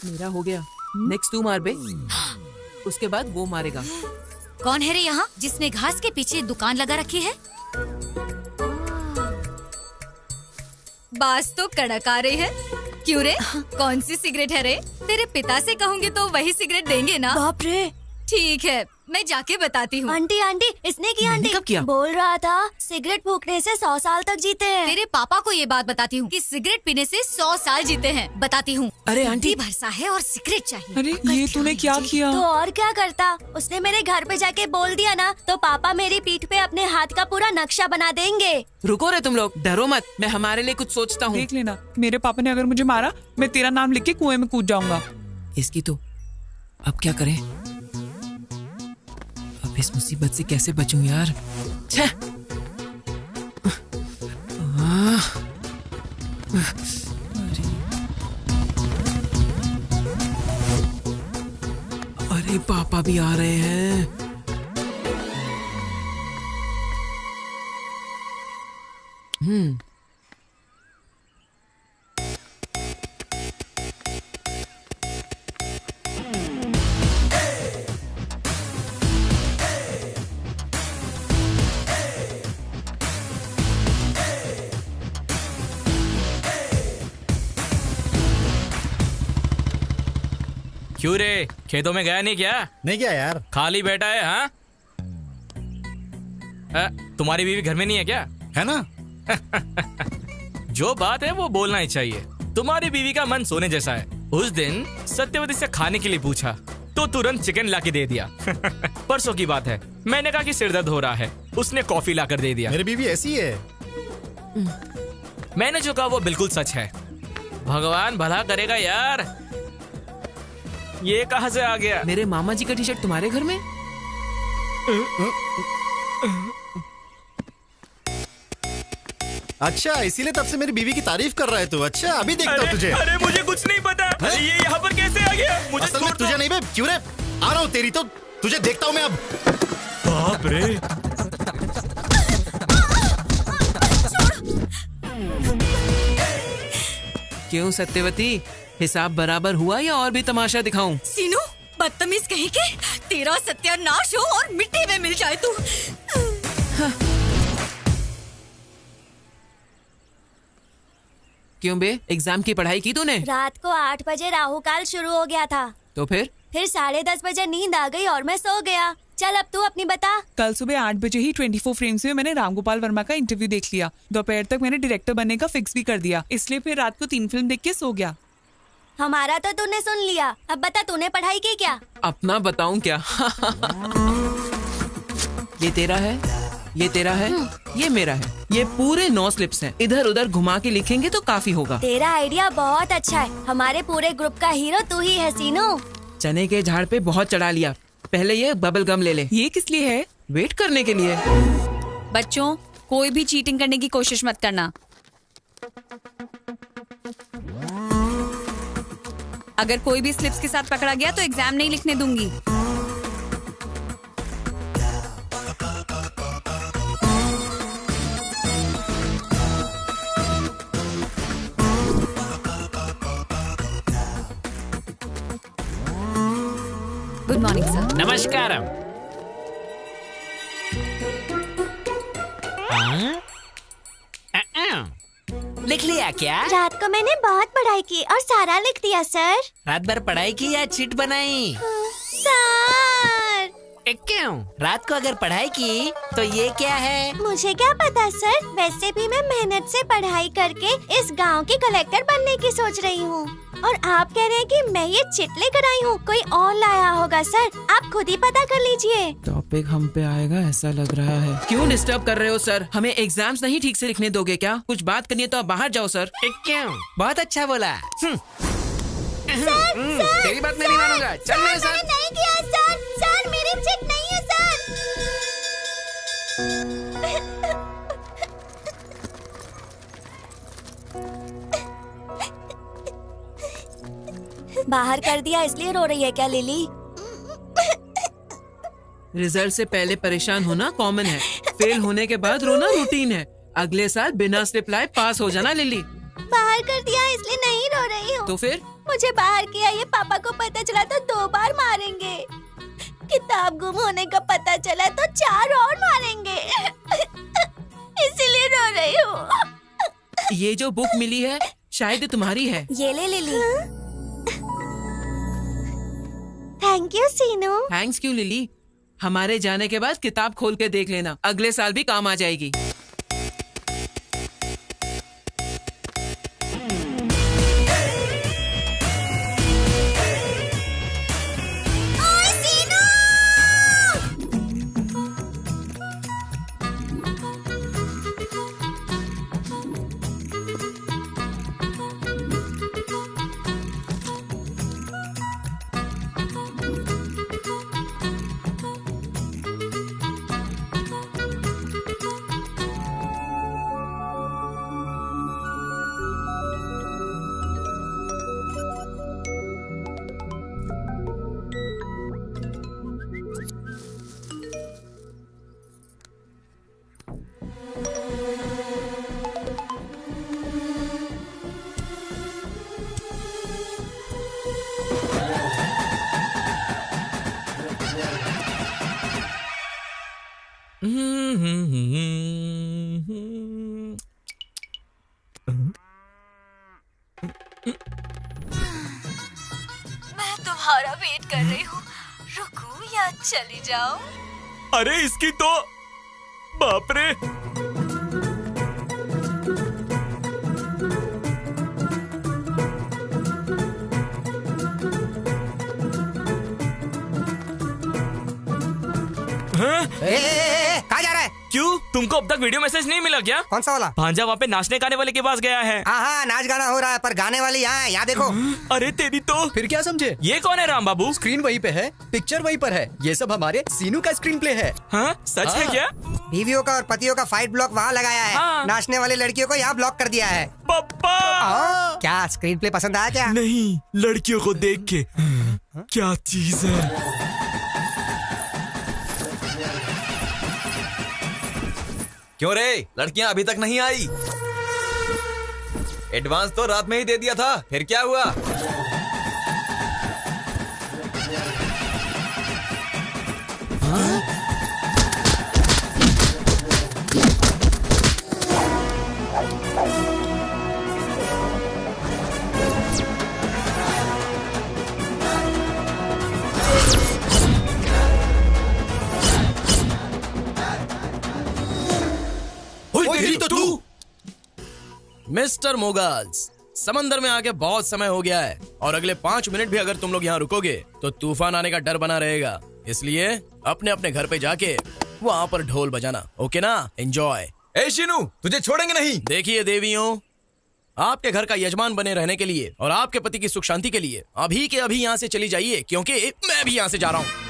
मेरा हो गया। नेक्स्ट तू मार बे। उसके बाद वो मारेगा। कौन है रे यहाँ जिसने घास के पीछे दुकान लगा रखी है? बास तो कड़क आ रही है। क्यों रे? कौन सी सिगरेट है रे? तेरे पिता से कहूँगी तो वही सिगरेट देंगे ना? बाप रे। ठीक है, मैं जाके बताती हूँ। आंटी आंटी, इसने किया आंटी। कब किया? बोल रहा था सिगरेट फूकने से 100 साल तक जीते हैं। तेरे पापा को ये बात बताती हूँ कि सिगरेट पीने से 100 साल जीते हैं। बताती हूँ। अरे आंटी, भरसा है और सिगरेट चाहिए। अरे ये तूने क्या किया? तो और क्या करता, उसने मेरे घर पे जाके बोल दिया ना तो पापा मेरी पीठ पे अपने हाथ का पूरा नक्शा बना देंगे। रुको रे तुम लोग, डरो मत, मैं हमारे लिए कुछ सोचता हूँ। देख लेना, मेरे पापा ने अगर मुझे मारा मैं तेरा नाम लिख के कुएं में कूद जाऊंगा। इसकी तो अब क्या करें? अब इस मुसीबत से कैसे बचूं यार? छह! अरे पापा भी आ रहे हैं। क्यों रे, खेतों में गया नहीं क्या? नहीं गया यार। खाली बैठा है? हाँ, तुम्हारी बीवी घर में नहीं है क्या? है ना। जो बात है वो बोलना ही चाहिए। तुम्हारी बीवी का मन सोने जैसा है। उस दिन सत्यवती से खाने के लिए पूछा तो तुरंत चिकन लाके दे दिया। परसों की बात है, मैंने कहा कि सिरदर्द हो रहा है, उसने कॉफी लाकर दे दिया। मेरी बीवी ऐसी है। मैंने जो कहा वो बिल्कुल सच है। भगवान भला करेगा यार। ये कहाँ से आ गया? मेरे मामा जी का टी शर्ट तुम्हारे घर में? अच्छा, इसीलिए तब से मेरी बीवी की तारीफ कर रहा है तू। अच्छा, अभी देखता हूँ तुझे। अरे मुझे कुछ नहीं पता। ये यहाँ पर कैसे आ गया? मुझे असल में तुझे नहीं बे। क्यों रे? आ रहा हूँ तेरी तो तुझे देखता हूँ मैं अब। बाप रे। क्यों सत्यवती, हिसाब बराबर हुआ या और भी तमाशा दिखाऊं? सीनू, बदतमीज कहीं के, तेरा सत्यानाश हो और मिट्टी में मिल जाए तू। क्यों बे, एग्जाम की पढ़ाई की तूने? रात को 8 बजे राहु काल शुरू हो गया था। तो फिर 10:30 बजे नींद आ गई और मैं सो गया। चल अब तू अपनी बता। कल सुबह 8 बजे ही 24 फ्रेम्स में मैंने रामगोपाल वर्मा का इंटरव्यू देख लिया। दोपहर तक मैंने डायरेक्टर बनने का फिक्स भी कर दिया, इसलिए फिर रात को 3 फिल्म देख के सो गया। हमारा तो तूने सुन लिया, अब बता तूने पढ़ाई की क्या? अपना बताऊं क्या? ये तेरा है, ये तेरा है, ये मेरा है। ये पूरे 9 स्लिप्स हैं। इधर उधर घुमा के लिखेंगे तो काफी होगा। तेरा आइडिया बहुत अच्छा है। हमारे पूरे ग्रुप का हीरो तू ही है सीनू। चने के झाड़ पे बहुत चढ़ा लिया। पहले ये बबल गम ले ले। ये किस लिए है? वेट करने के लिए। बच्चों, कोई भी चीटिंग करने की कोशिश मत करना। अगर कोई भी स्लिप्स के साथ पकड़ा गया तो एग्जाम नहीं लिखने दूंगी। Good morning sir. नमस्कारम। लिख लिया क्या? रात को मैंने बहुत पढ़ाई की और सारा लिख दिया सर। रात भर पढ़ाई की या चिट बनाई? सर क्यों? रात को अगर पढ़ाई की तो ये क्या है? मुझे क्या पता सर, वैसे भी मैं मेहनत से पढ़ाई करके इस गांव की कलेक्टर बनने की सोच रही हूँ। और आप कह रहे हैं कि मैं ये चिट लेकर आई हूँ, कोई और लाया होगा सर, आप खुद ही पता कर लीजिए। टॉपिक हम पे आएगा ऐसा लग रहा है। क्यों डिस्टर्ब कर रहे हो सर? हमें एग्जाम्स नहीं ठीक से लिखने दोगे क्या? कुछ बात करनी है तो आप बाहर जाओ सर। क्यों? बहुत अच्छा बोला। तेरी बात मैं नहीं मानूंगा। चल मेरे साथ। नहीं किया सर, सर मेरी चिट नहीं है सर। बाहर कर दिया इसलिए रो रही है क्या लिली? रिजल्ट से पहले परेशान होना कॉमन है, फेल होने के बाद रोना रूटीन है। अगले साल बिना स्लिप लाए पास हो जाना लिली। बाहर कर दिया इसलिए नहीं रो रही हूँ। तो फिर? मुझे बाहर किया ये पापा को पता चला तो 2 बार मारेंगे। किताब गुम होने का पता चला तो 4 और मारेंगे। इसीलिए रो रही हूँ। ये जो बुक मिली है शायद तुम्हारी है। ये ले Lily. Thank you Seenu. Thanks क्यों लिली? हमारे जाने के बाद किताब खोल के देख लेना, अगले साल भी काम आ जाएगी। मैं तुम्हारा वेट कर रही हूँ, रुकूं या चली जाऊं? अरे इसकी तो बाप रे। कहाँ जा रहा है? क्यों, तुमको अब तक वीडियो मैसेज नहीं मिला क्या? कौन सा वाला? भांजा वहाँ पे नाचने गाने वाले के पास गया है। हाँ, नाच गाना हो रहा है पर गाने वाली यहाँ है, यहाँ देखो। अरे तेरी तो। फिर क्या समझे? ये कौन है राम बाबू? स्क्रीन वहीं पे है, पिक्चर वहीं पर है। ये सब हमारे सीनू का स्क्रीन प्ले है। हाँ सच है क्या? बीवियों का और पतियों का फाइट ब्लॉक वहाँ लगाया है। हाँ। नाचने वाली लड़कियों को यहाँ ब्लॉक कर दिया है। पप्पा क्या स्क्रीन प्ले पसंद आया क्या? नहीं, लड़कियों को देख के क्या चीज है। क्यों रे, लड़कियां अभी तक नहीं आई? एडवांस तो रात में ही दे दिया था, फिर क्या हुआ? तो तू मिस्टर मोगल्स, समंदर में आके बहुत समय हो गया है और अगले 5 मिनट भी अगर तुम लोग यहाँ रुकोगे तो तूफान आने का डर बना रहेगा। इसलिए अपने अपने घर पे जाके वहाँ पर ढोल बजाना, ओके ना? एंजॉय। ए शीनू, तुझे छोड़ेंगे नहीं। देखिए देवियों, आपके घर का यजमान बने रहने के लिए और आपके पति की सुख शांति के लिए अभी के अभी यहाँ से चली जाइए, क्योंकि मैं भी यहाँ से जा रहा हूँ।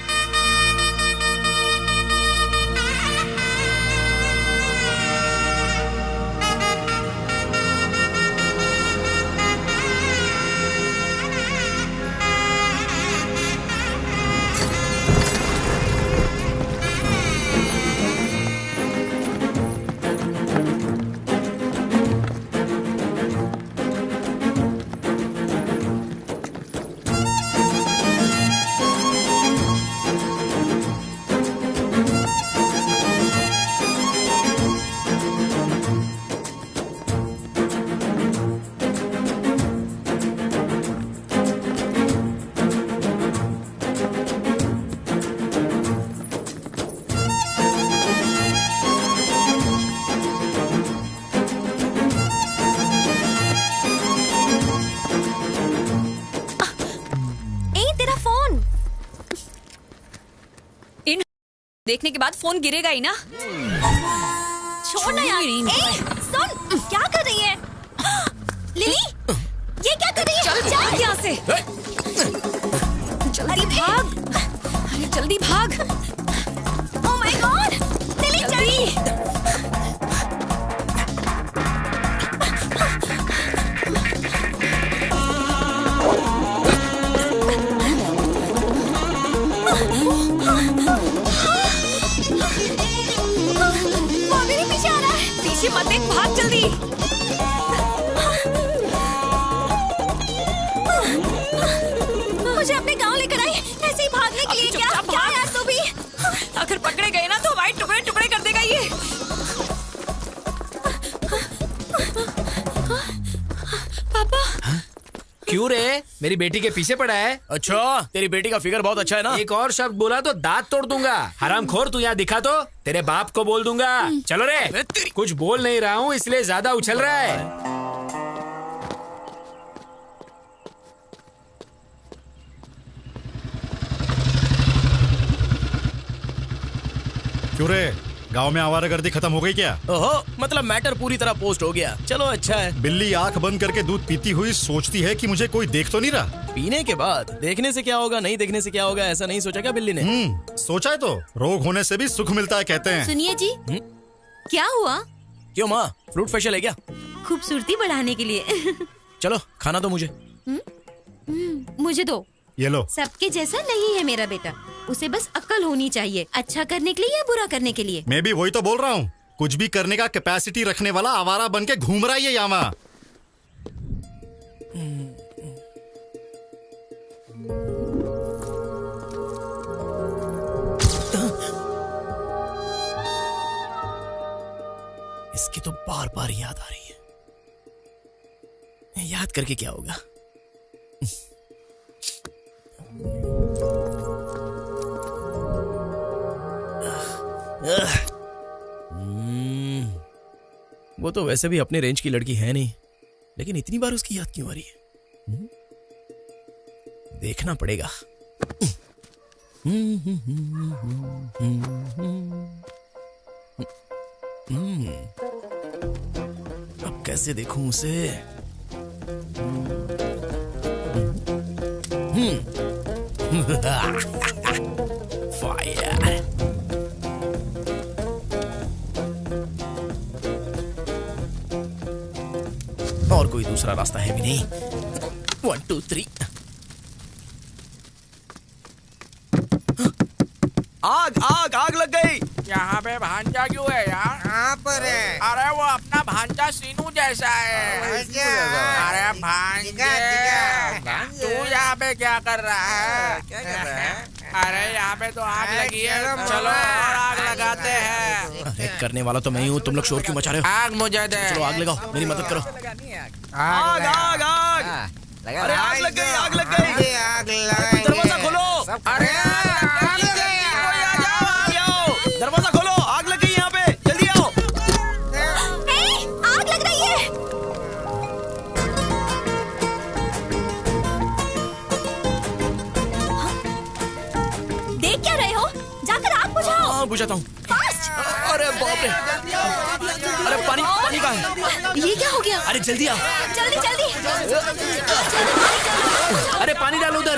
देखने के बाद फोन गिरेगा ही ना। छोड़ ना यार। ए, सुन, क्या कर रही है? लिली, ये क्या कर रही है? चल भाग यहाँ से। जल्दी भाग, अरे जल्दी भाग। ओह माय गॉड, लिली जल्दी। वो मेरे पीछे आ रहा है। पीछे मत देख, भाग जल्दी। मुझे अपने गांव लेकर आई, ऐसे ही भागने के लिए। क्या क्या यार तू भी? अगर पकड़े गए ना तो हमारे टुकड़े टुकड़े कर देगा ये। पापा। क्यों रे, मेरी बेटी के पीछे पड़ा है? अच्छा, तेरी बेटी का फिगर बहुत अच्छा है ना। एक और शब्द बोला तो दांत तोड़ दूंगा। हरामखोर, तू यहाँ दिखा तो तेरे बाप को बोल दूंगा। चलो रे, कुछ बोल नहीं रहा हूँ इसलिए ज्यादा उछल रहा है। क्यों रे, गांव में आवारागर्दी खत्म हो गई क्या? ओहो, मतलब मैटर पूरी तरह पोस्ट हो गया। चलो अच्छा है। बिल्ली आंख बंद करके दूध पीती हुई सोचती है कि मुझे कोई देख तो नहीं रहा। पीने के बाद देखने से क्या होगा, नहीं देखने से क्या होगा, ऐसा नहीं सोचा क्या बिल्ली ने? सोचा है तो रोग होने से भी सुख मिलता है कहते हैं। सुनिए जी, क्या हुआ? क्यों माँ, फ्रूट फेशियल है क्या? खूबसूरती बढ़ाने के लिए। चलो खाना दो मुझे। मुझे दो। ये लो। सबके जैसा नहीं है मेरा बेटा, उसे बस अक्ल होनी चाहिए, अच्छा करने के लिए या बुरा करने के लिए। मैं भी वही तो बोल रहा हूँ, कुछ भी करने का कैपेसिटी रखने वाला आवारा बन के घूम रहा है ये यामा। इसकी तो बार बार याद आ रही है। याद करके क्या होगा? वो तो वैसे भी अपने रेंज की लड़की है नहीं, लेकिन इतनी बार उसकी याद क्यों आ रही है? देखना पड़ेगा। अब कैसे देखूं उसे? फायर। और कोई दूसरा रास्ता है भी नहीं। 1 2 3। आग आग आग लग गई। यहाँ पे भांजा क्यों है यार? कहाँ पर है? अरे वो अपना भांजा सीनू जैसा है। अरे भांजे, तू यहाँ पे क्या कर रहा है? क्या कर रहा है? अरे यहाँ पे तो आग लगी है, चलो और आग लगाते हैं। अरे करने वाला तो मैं ही हूँ, तुम लोग शोर क्यों मचा रहे हो? आग मुझे दे। चलो आग लगाओ, मेरी मदद करो। आग आग आग। अरे आग लग गई, आग लग गई। आग लगाएंगे। दरवाजा खोलो। अरे आग लग गई, दरवाजा खोलो, आग लग गई यहाँ पे, जल्दी आओ। आग लग रही है। देख क्या रहे हो? जाकर आग बुझाओ। हाँ बुझाता हूँ। फास्ट। अरे बाप रे, अरे पानी पानी कहाँ है? ये क्या हो गया? अरे जल्दी आओ। जल्दी जल्दी। अरे पानी डालो उधर।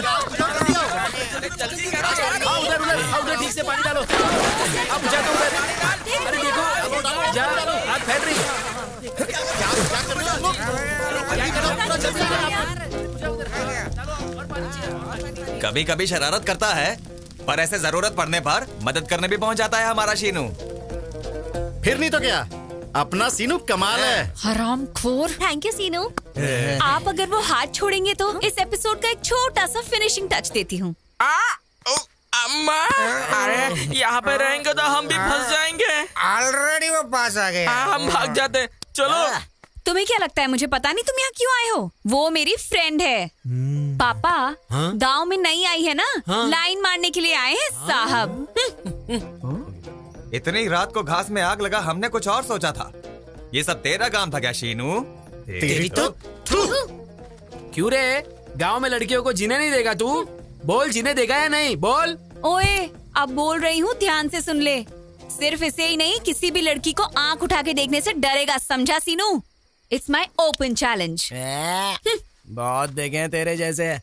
उधर उधर उधर ठीक से पानी डालो। अब बुझा दो उधर। अरे देखो, जा आग फैल रही। कभी कभी शरारत करता है, पर ऐसे जरूरत पड़ने पर मदद करने भी पहुंच जाता है हमारा शीनू। फिर नहीं तो क्या, अपना सीनू कमाल है। हरामखोर। थैंक यू सीनू। आप अगर वो हाथ छोड़ेंगे तो इस एपिसोड का एक छोटा सा फिनिशिंग टच देती हूँ। अम्मा, अरे यहाँ पे रहेंगे तो हम भी फंस जाएंगे। ऑलरेडी वो पास आ गए। हाँ, हम भाग जाते। चलो। तुम्हें क्या लगता है मुझे पता नहीं तुम यहाँ क्यों आए हो? वो मेरी फ्रेंड है। पापा गांव में नई आई है ना, लाइन मारने के लिए आए हैं साहब। इतनी रात को घास में आग लगा, हमने कुछ और सोचा था। ये सब तेरा काम था क्या शीनू? तेरी तो क्यों रे, गांव में लड़कियों को जीने नहीं देगा तू? बोल, जीने देगा या नहीं? बोल। ओए, अब बोल रही हूँ, ध्यान से सुन ले। सिर्फ इसे ही नहीं, किसी भी लड़की को आंख उठा के देखने से डरेगा, समझा Seenu? It's my open challenge. बहुत देखे हैं तेरे जैसे।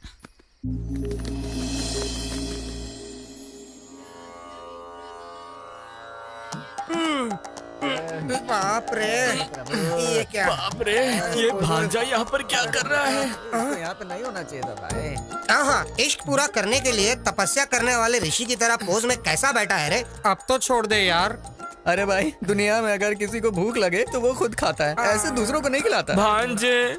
बाप रे, ये क्या? बाप रे, ये भांजा यहाँ पर क्या कर रहा है? यहाँ पे नहीं होना चाहिए था भाई। हाँ, इश्क पूरा करने के लिए तपस्या करने वाले ऋषि की तरह पोज में कैसा बैठा है रे? अब तो छोड़ दे यार। अरे भाई, दुनिया में अगर किसी को भूख लगे तो वो खुद खाता है, ऐसे दूसरों को नहीं खिलाता। भांजे,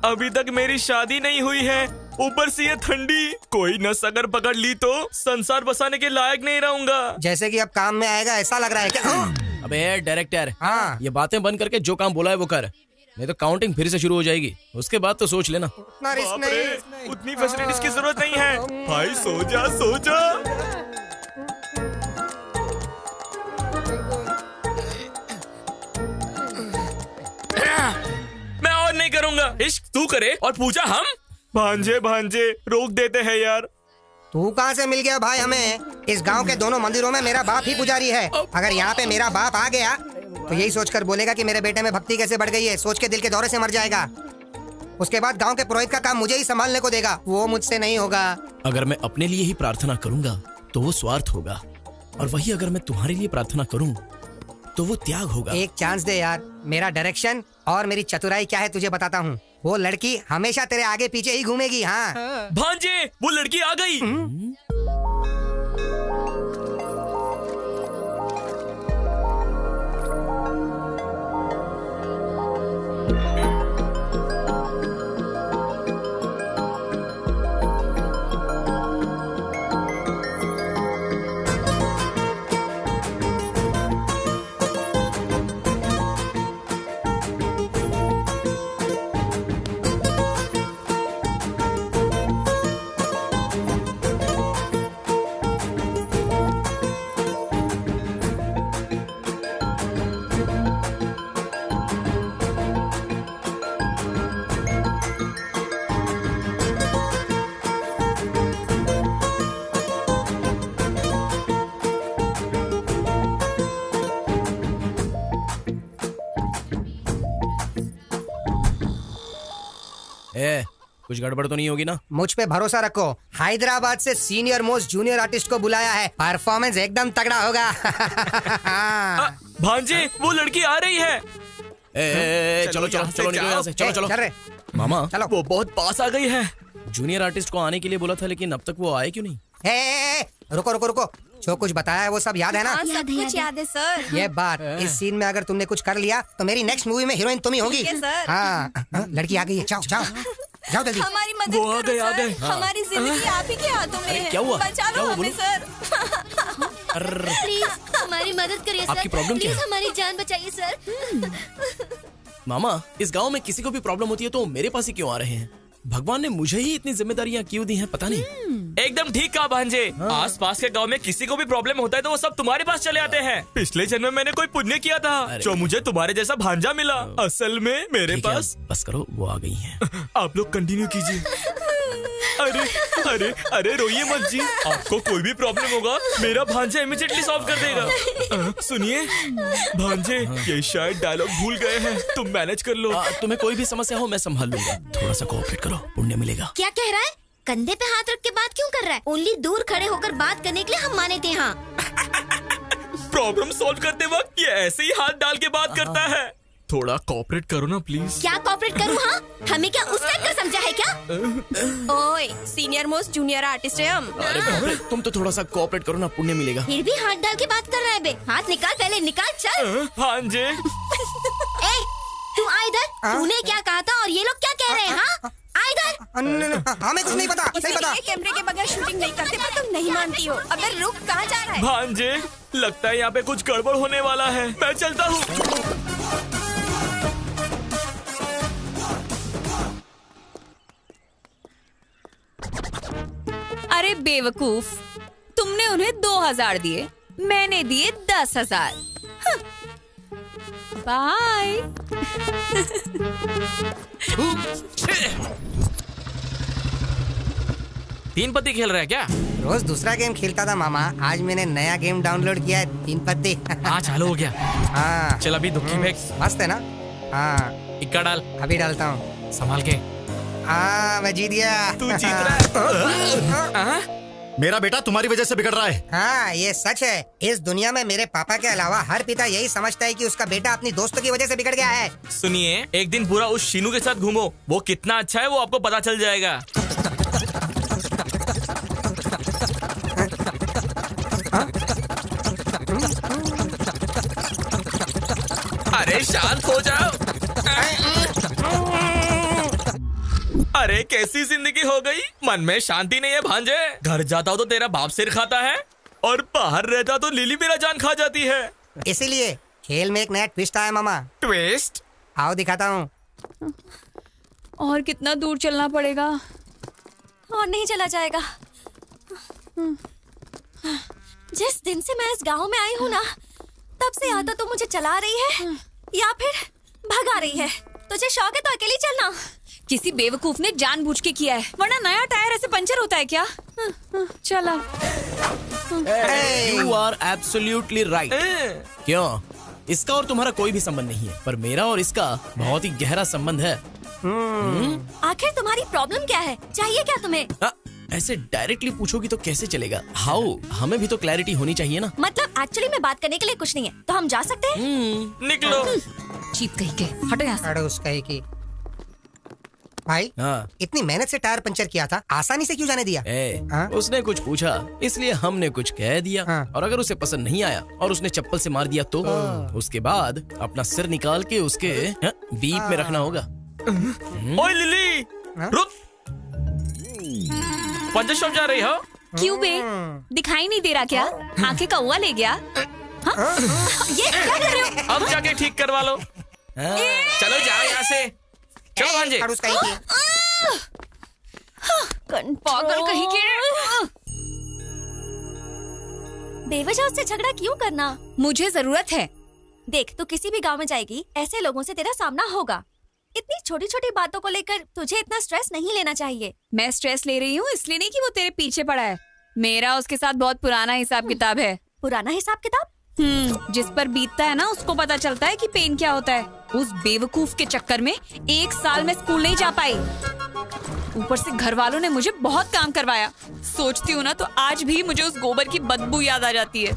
अभी तक मेरी शादी नहीं हुई है, ऊपर से ये ठंडी, कोई नस अगर पकड़ ली तो संसार बसाने के लायक नहीं रहूंगा। जैसे कि अब काम में आएगा ऐसा लग रहा है क्या? अबे डायरेक्टर, हाँ, ये बातें बंद करके जो काम बोला है वो कर, नहीं तो काउंटिंग फिर से शुरू हो जाएगी। उसके बाद तो सोच लेना। बाप रे, उतनी फैसिलिटीज की जरूरत नहीं है। भाई सो जा, सो जा। मैं और नहीं करूंगा, इश्क तू करे और पूजा हम। भांजे भांजे रोक देते हैं यार। तू कहाँ से मिल गया भाई हमें? इस गांव के दोनों मंदिरों में मेरा बाप ही पुजारी है। अगर यहाँ पे मेरा बाप आ गया तो यही सोचकर बोलेगा कि मेरे बेटे में भक्ति कैसे बढ़ गई है, सोच के दिल के दौरे से मर जाएगा। उसके बाद गांव के पुरोहित का काम मुझे ही संभालने को देगा, वो मुझसे नहीं होगा। अगर मैं अपने लिए ही प्रार्थना करूंगा तो वो स्वार्थ होगा, और वही अगर मैं तुम्हारे लिए प्रार्थना करूं तो वो त्याग होगा। एक चांस दे यार, मेरा डायरेक्शन और मेरी चतुराई क्या है तुझे बताता हूँ। वो लड़की हमेशा तेरे आगे पीछे ही घूमेगी। हाँ भांजे, वो लड़की आ गई। कुछ गड़बड़ तो नहीं होगी ना? मुझ पे भरोसा रखो, हैदराबाद से सीनियर मोस्ट जूनियर आर्टिस्ट को बुलाया है, परफॉर्मेंस एकदम तगड़ा होगा। भांजे, वो लड़की आ रही है। चलो चलो चलो निकलो यहाँ से, चलो चलो। चल रहे मामा, चलो। वो बहुत पास आ गई है। जूनियर आर्टिस्ट को आने के लिए बोला था, लेकिन अब तक वो आए क्यों नहीं? रुको रुको रुको, जो कुछ बताया है वो सब याद है ना? सब कुछ याद है सर। ये बात, इस सीन में अगर तुमने कुछ कर लिया तो मेरी नेक्स्ट मूवी में हीरोइन तुम ही होगी। हाँ, लड़की आ गई है, जाओ जाओ जाओ जल्दी। हमारी मदद करो सर, हमारी जिंदगी आप ही के हाथों में है। क्या हुआ? बचा लो हमें सर। प्लीज हमारी मदद करिए सर। आपकी प्रॉब्लम क्या है? प्लीज हमारी जान बचाइए सर। मामा, इस गांव में किसी को भी प्रॉब्लम होती है तो मेरे पास ही क्यों आ रहे हैं? भगवान ने मुझे ही इतनी जिम्मेदारियां क्यों दी हैं, पता नहीं। एकदम ठीक कहा भांजे। आस पास के गांव में किसी को भी प्रॉब्लम होता है तो वो सब तुम्हारे पास चले आते हैं। पिछले जन्म में मैंने कोई पुण्य किया था जो मुझे तुम्हारे जैसा भांजा मिला। असल में मेरे पास। बस करो, वो आ गई हैं। आप लोग कंटिन्यू कीजिए। अरे अरे अरे रोइए मत जी, आपको कोई भी प्रॉब्लम होगा मेरा भांजा इमीडिएटली सॉल्व कर देगा। सुनिए भांजे, ये शायद डायलॉग भूल गए हैं, तुम मैनेज कर लो। तुम्हें कोई भी समस्या हो मैं संभाल लूंगा, थोड़ा सा कोऑपरेट करो, पुण्य मिलेगा। क्या कह रहा है? कंधे पे हाथ रख के बात क्यों कर रहा है? ओनली दूर खड़े होकर बात करने के लिए हम माने थे। हाँ, प्रॉब्लम सॉल्व करते वक्त ये ऐसे ही हाथ डाल के बात करता है। थोड़ा कोऑपरेट करो ना प्लीज। क्या कोऑपरेट करूँ? हाँ, हमें क्या उस टाइप का समझा है क्या? ओए, सीनियर मोस्ट जूनियर आर्टिस्ट है हम। अरे बाप रे, तुम तो थोड़ा सा कोऑपरेट करो ना, पुण्य मिलेगा। फिर भी हाथ डाल के बात कर रहा है बे। हाथ निकाल, पहले निकाल, चल। भांजे, ए, तू आ इधर। तूने क्या कहा था और ये लोग क्या कह रहे हैं? हाँ, आ इधर। हमें कुछ नहीं पता, नहीं पता। कैमरे के बगैर शूटिंग नहीं करते, पर तुम नहीं मानती हो। अबे रुक, कहाँ जा रहा है? भांजे, लगता है यहाँ पे कुछ गड़बड़ होने वाला है, मैं चलता हूँ। अरे बेवकूफ, तुमने उन्हें 2000 दिए, मैंने दिए 10,000। बाय। तीन पत्ती खेल रहा है क्या? रोज दूसरा गेम खेलता था मामा, आज मैंने नया गेम डाउनलोड किया है, 3 पत्ती। हाँ चालू हो गया। हाँ चल अभी दुखी फेंक। मस्त है ना? हाँ इक्का डाल। अभी डालता हूँ। संभाल के। हाँ मैं जीत गया। तू जीत रहा है। मेरा बेटा तुम्हारी वजह से बिगड़ रहा है। हाँ ये सच है। इस दुनिया में मेरे पापा के अलावा हर पिता यही समझता है कि उसका बेटा अपनी दोस्तों की वजह से बिगड़ गया है। सुनिए, एक दिन पूरा उस शीनू के साथ घूमो, वो कितना अच्छा है वो आपको पता चल जाएगा। अरे शांत हो जाओ। अरे कैसी जिंदगी हो गई, मन में शांति नहीं है भांजे। घर जाता हो तो तेरा बाप सिर खाता है और बाहर रहता तो लिली मेरा जान खा जाती है। इसीलिए खेल में एक नया ट्विस्ट आया मामा। ट्विस्ट? आओ दिखाता हूँ। और कितना दूर चलना पड़ेगा? और नहीं चला जाएगा। जिस दिन से मैं इस गांव में आई हूँ ना, तब से या तो मुझे चला रही है या फिर भगा रही है। तुझे शौक है तो अकेली चलना। किसी बेवकूफ ने जानबूझ के किया है, वरना नया टायर ऐसे पंचर होता है क्या? चला। You are absolutely right। क्यों? इसका और तुम्हारा कोई भी संबंध नहीं है, पर मेरा और इसका बहुत ही गहरा संबंध है। आखिर तुम्हारी प्रॉब्लम क्या है? चाहिए क्या तुम्हें? ऐसे डायरेक्टली पूछोगी तो कैसे चलेगा? हाउ, हमें भी तो क्लैरिटी होनी चाहिए ना। मतलब एक्चुअली में बात करने के लिए कुछ नहीं है, तो हम जा सकते हैं? निकलो। चीप कहीं के, हटो यहाँ से। अड़ोस कहीं की। भाई इतनी मेहनत से टायर पंचर किया था, आसानी से क्यों जाने दिया? उसने कुछ पूछा इसलिए हमने कुछ कह दिया। और अगर उसे पसंद नहीं आया और उसने चप्पल से मार दिया तो उसके बाद अपना सिर निकाल के उसके बीप में रखना होगा। ओए लिली, रुक। पंचर शॉप जा रही हो? क्यों बे, दिखाई नहीं दे रहा क्या? आंखें कौवा ले गया? ये क्या कर रहे हो? अब जाके ठीक करवा लो। चलो जाओ यहाँ से। चलो भांजे। पागल कहीं के। बेवजह उससे झगड़ा क्यों करना? मुझे जरूरत है। देख, तू किसी भी गांव में जाएगी, ऐसे लोगों से तेरा सामना होगा। इतनी छोटी छोटी बातों को लेकर तुझे इतना स्ट्रेस नहीं लेना चाहिए। मैं स्ट्रेस ले रही हूँ इसलिए नहीं कि वो तेरे पीछे पड़ा है। मेरा उसके साथ बहुत पुराना हिसाब किताब है। पुराना हिसाब किताब? जिस पर बीतता है ना उसको पता चलता है कि पेन क्या होता है। उस बेवकूफ के चक्कर में 1 साल में स्कूल नहीं जा पाई। ऊपर से घर वालों ने मुझे बहुत काम करवाया। सोचती हूँ ना तो आज भी मुझे उस गोबर की बदबू याद आ जाती है।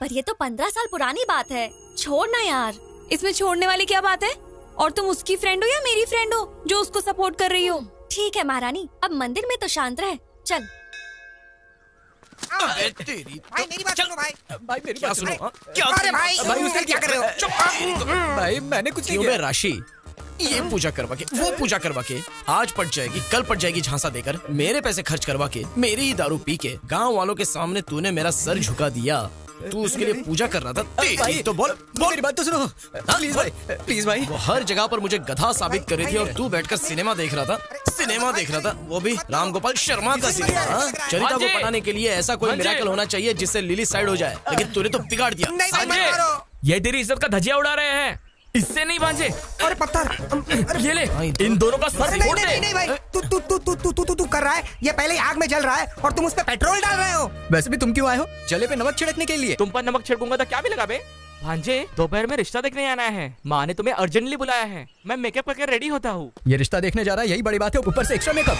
पर ये तो 15 साल पुरानी बात है, छोड़ ना यार। इसमें छोड़ने वाली क्या बात है? और तुम उसकी फ्रेंड हो या मेरी फ्रेंड हो जो उसको सपोर्ट कर रही हो? ठीक है महारानी, अब मंदिर में तो शांत रहे। चल। भाई मेरी बात सुनो भाई। भाई मेरी बात सुनो। क्या? अरे भाई उसने क्या कर रहे हो? भाई मैंने कुछ नहीं किया। राशि, ये पूजा करवा के वो पूजा करवा के आज पट जाएगी, कल पट जाएगी झांसा देकर, मेरे पैसे खर्च करवा के, मेरी ही दारू पी के गांव वालों के सामने तूने मेरा सर झुका दिया। तू उसके लिए पूजा कर रहा था। तेरी तो बोल मेरी बात तो सुनो प्लीज भाई, प्लीज भाई। वो हर जगह पर मुझे गधा साबित कर रही थी और तू बैठकर सिनेमा देख रहा था, वो भी राम गोपाल शर्मा का सिनेमा। चरिता को पटाने के लिए ऐसा कोई मिरेकल होना चाहिए जिससे लिली साइड हो जाए, लेकिन तूने तो बिगाड़ दिया। ये तेरी इज्जत का धजिया उड़ा रहे हैं, इससे नहीं भांजे। अरे पत्थर ये ले, इन दोनों का सर फोड़ दे। नहीं भाई, तू कर रहा है। ये पहले ही आग में जल रहा है और तुम उस पे पेट्रोल डाल रहे हो। वैसे भी तुम क्यों आए हो? चले पे नमक छिड़कने के लिए। तुम पर नमक छिड़कूंगा तो क्या भी लगा बे? भांजे, दोपहर में रिश्ता देखने आना है। माँ ने तुम्हें अर्जेंटली बुलाया है। मैं मेकअप करके रेडी होता हूँ। ये रिश्ता देखने जा रहा है, यही बड़ी बात है, ऊपर से एक्स्ट्रा मेकअप।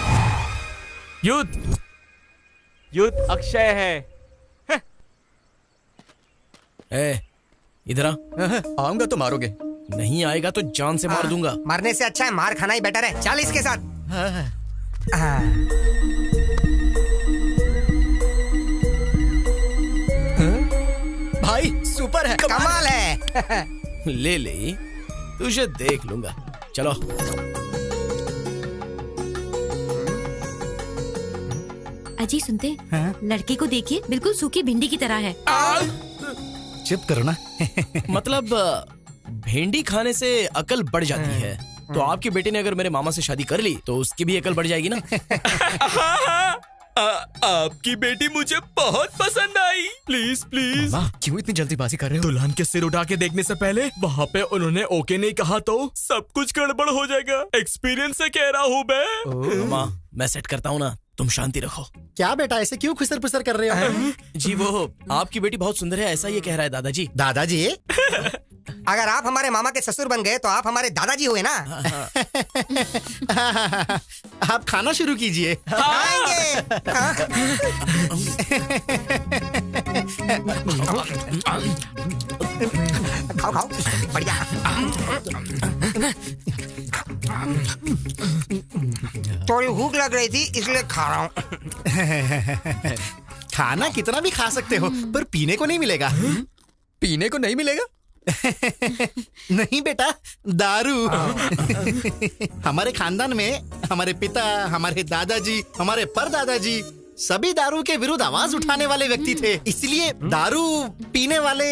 युद्ध अक्षय है। इधर आऊंगा तो मारोगे, नहीं आएगा तो जान से मार दूंगा। मरने से अच्छा है मार खाना ही बेटर है। चल इसके साथ। भाई सुपर है, कमाल है। ले तुझे देख लूंगा। चलो अजी सुनते, लड़के को देखिए, बिल्कुल सूखी भिंडी की तरह है। चुप करो ना। मतलब भिंडी खाने से अकल बढ़ जाती है, तो आपकी बेटी ने अगर मेरे मामा से शादी कर ली तो उसकी भी अकल बढ़ जाएगी ना। आपकी बेटी मुझे बहुत पसंद आई। Please please. क्यों इतनी जल्दीबाजी कर रहे हो? दुल्हन के सिर उठा के देखने से पहले वहाँ पे उन्होंने ओके नहीं कहा तो सब कुछ गड़बड़ हो जाएगा। एक्सपीरियंस से कह रहा हूँ मैं। मामा, मैं सेट करता हूँ ना, तुम शांति रखो। क्या बेटा, ऐसे क्यों खुसर पुसर कर रहे हो? जी वो आपकी बेटी बहुत सुंदर है, ऐसा ये कह रहा है दादाजी। दादाजी? अगर आप हमारे मामा के ससुर बन गए तो आप हमारे दादाजी हुए ना। आप खाना शुरू कीजिए। खाओ खाओ, बढ़िया। थोड़ी भूख लग रही थी इसलिए खा रहा हूँ। खाना कितना भी खा सकते हो, पर पीने को नहीं मिलेगा। पीने को नहीं मिलेगा? नहीं बेटा, दारू। हमारे खानदान में हमारे पिता, हमारे दादाजी, हमारे परदादाजी सभी दारू के विरुद्ध आवाज उठाने वाले व्यक्ति थे। इसलिए दारू पीने वाले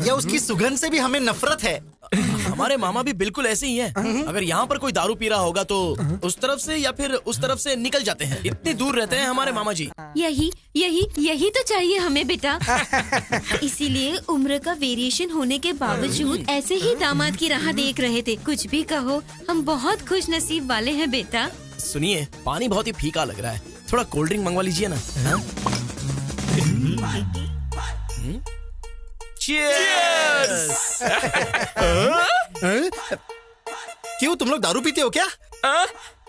या उसकी सुगंध से भी हमें नफरत है। हमारे मामा भी बिल्कुल ऐसे ही हैं। अगर यहाँ पर कोई दारू पी रहा होगा तो उस तरफ से या फिर उस तरफ से निकल जाते हैं। इतनी दूर रहते हैं हमारे मामा जी। यही यही यही तो चाहिए हमें बेटा। इसीलिए उम्र का वेरिएशन होने के बावजूद ऐसे ही दामाद की राह देख रहे थे। कुछ भी कहो, हम बहुत खुश नसीब वाले हैं बेटा। सुनिए, पानी बहुत ही फीका लग रहा है, थोड़ा कोल्ड ड्रिंक मंगवा लीजिए ना। Cheers! क्यों, तुम लोग दारू पीते हो क्या?